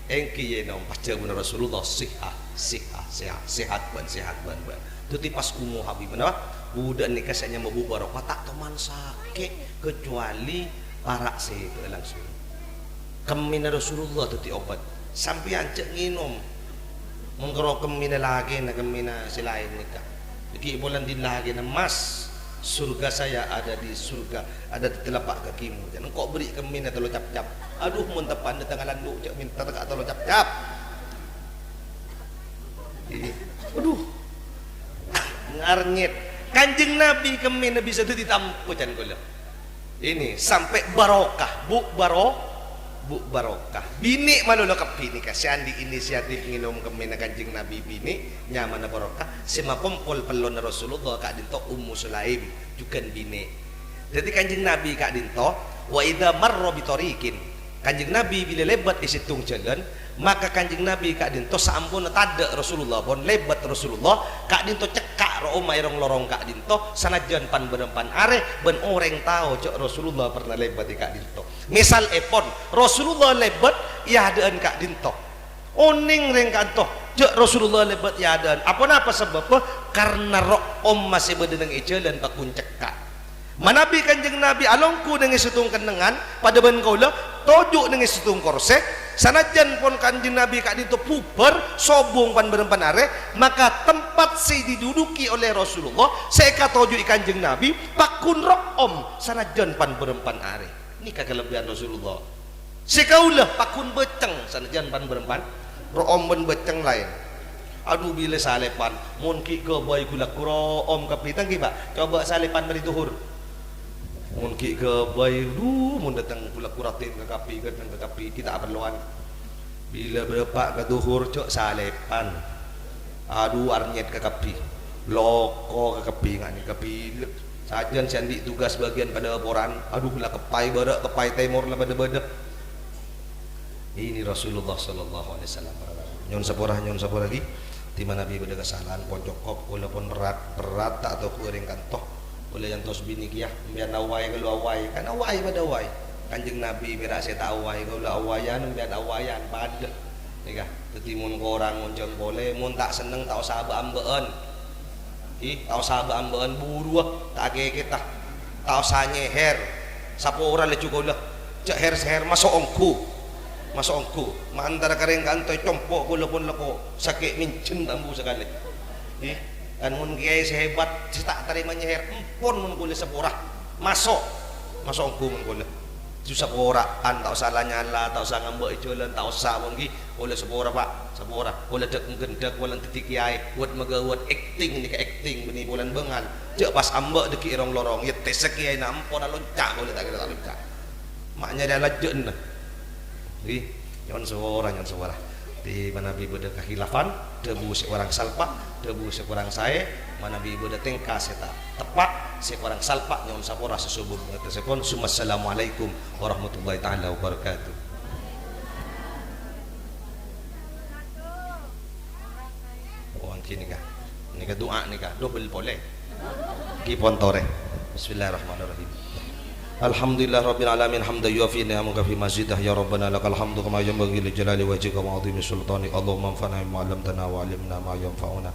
engki yenom pasca benar Rasulullah sehat ban tu pas Ummu Habibah napa budak nikah saya Bu Barokah tak teman sakit kecuali parak itu langsung kemina Rasulullah tu obat sampai cek nginum mengkero kemina lagi nak kemina selain nikah jadi bulan din lagi mas surga saya ada di surga ada di telapak kakimu jangan kok beri kemina telo cap aduh mun tepan di tengah landuk cek minta tak telo cap aduh ngarnyet Kanjeng Nabi kemina bisa tu ditampu can kula ini sampai barokah Bu Barokah bini malu lokap bini kasihan di inisiatif nginum kemina Kanjeng Nabi bini nyaman barokah sema kumpul pelon Rasulullah kak dinto Ummu Sulaim juga bini jadi Kanjeng Nabi kak dinto wa idza marra bi tariqin Kanjeng Nabi bila lebat di situng jalan maka Kanjeng Nabi kak dinto sampun tada Rasulullah pun lebat Rasulullah kak dinto cekak ro omai rong lorong kak dinto sanajan pan berempan are ben orang tahu cok Rasulullah pernah lebat di kak dinto misal epon Rasulullah lebat ya adaan kak dinto oning reng kanto cok Rasulullah lebat ya adaan apa sebab karena ro om masih bedeneng jalan pakun cekak manabi Kanjeng Nabi alongku dengan situng kenengan pada ben kaula tojuk dengan situng korsek sanajan pun Kanjeng Nabi kak dinto puber sobong pan berempan are maka tempat si diduduki oleh Rasulullah saya katoju Kanjeng Nabi pakun rokom sanajan pan berempan are ini kelebihan Rasulullah sekaulah pakun beceng sanajan pan berempan room ben beceng lain aduh bila salepan munki ke boy gula kuro om kapitang Pak coba salepan dari tuhur munki ke boy mun datang gula kuratin ke kapi kita perluan bila berapa ke duhur cok salepan aduh arnyet ke kapi loko ke kapi ngani kapi sajan sandi tugas bagian pada laporan aduh lah kepai badak kepai timur lah pada badak ini Rasulullah sallallahu alaihi wasallam nyon sapora lagi di mana Nabi pada kesalahan pojok walaupun berat tak atau kuring kantoh oleh yang tos bini kiah biar awai kalau awai kan awai pada awai Kanjeng Nabi biar saya tak awai kalau awayan biar awayan pada nikah tetimun orang moncong boleh mun tak seneng tak usah ambeen tak usah ambeen buru tak kita tak usah nyeher sapa ora le cukup lah cek her masuk ongku antara kareng kantoy compok kula pun leko sakit mincen tambu sekali kan mun kiai sehebat tak terima nyeher empun mun kula sepurah masuk ongku mun kula susah poraan tak usah lah nyala tak usah ngambek jualan tak usah lagi oleh sepora pak sepora oleh dek gendak walan titik kiai buat megawat acting ni ke acting beni bulan bengal je pas ambek deki rong lorong ya tes kiai nampo na loncak boleh tak kira tak loncak maknya dia lajen nah di nyon suara di mana bi beda kehilafan debu seorang salpa debu seorang saya mana bi beda tengkas eta tepat seorang salpa nyon sapora sesubung tersepon assalamualaikum warahmatullahi taala wabarakatuh. Oh ini kah doa nikah double boleh ki pontore bismillahirrahmanirrahim. Alhamdulillah rabbil alamin hamdan yuafi ni'amaka fi masjidah ya rabbana lakal hamdu kama yanbaghi li jalali wajhika wa 'azimi sultanik Allahumma anfa'na bima 'allamtana wa 'allimna ma yanfa'una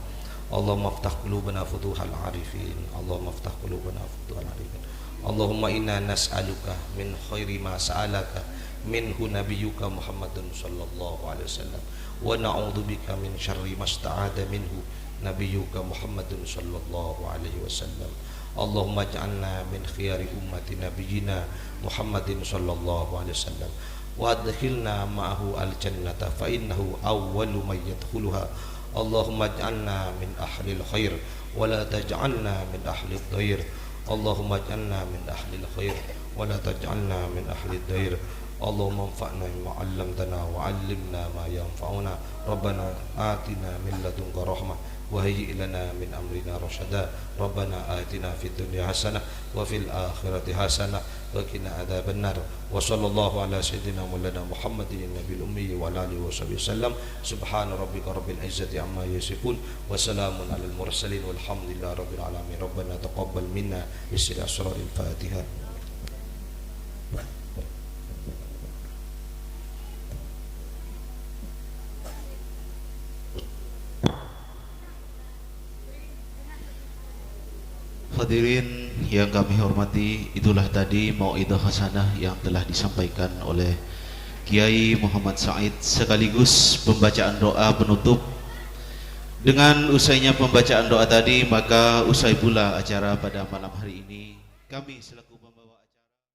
Allahumma aftah qulubana futuhal arifin Allahumma aftah qulubana futuhal arifin Allahumma inna nas'aluka min khairi ma sa'alaka minhu nabiyyuka Muhammadun sallallahu alaihi wasallam wa na'udzubika min syarri ma sta'ada minhu nabiyyuka Muhammadun sallallahu alaihi wasallam Allahumma ij'alna min khiyari ummati nabiyyina Muhammadin sallallahu alaihi wasallam wa adkhilna ma'ahu al-jannata fa innahu awwalu man yadkhuluha Allahumma ij'alna min ahlil khair wa la taj'alna min ahlid dhair Allahumma ij'alna min ahlil khair wa la taj'alna min ahlid dhair Allahumma anfa'na bima 'allamtana wa 'allimna ma yanfa'una Rabbana atina min ladunka rahmah وهيئ لنا من أمرنا رشدا ربنا آتنا في الدنيا حسنة وفي الآخرة حسنة وقنا عذاب النار وصلى الله على سيدنا مولانا محمد النبي الأمي وعلى آله وصحبه وسلم سبحان ربك رب العزة عما يصفون وسلام على المرسلين والحمد لله رب العالمين ربنا تقبل منا بسر أسرار الفاتحة. Hadirin yang kami hormati, itulah tadi mau'idhah hasanah yang telah disampaikan oleh Kiai Muhammad Said sekaligus pembacaan doa penutup. Dengan usainya pembacaan doa tadi, maka usai pula acara pada malam hari ini. Kami selaku pembawa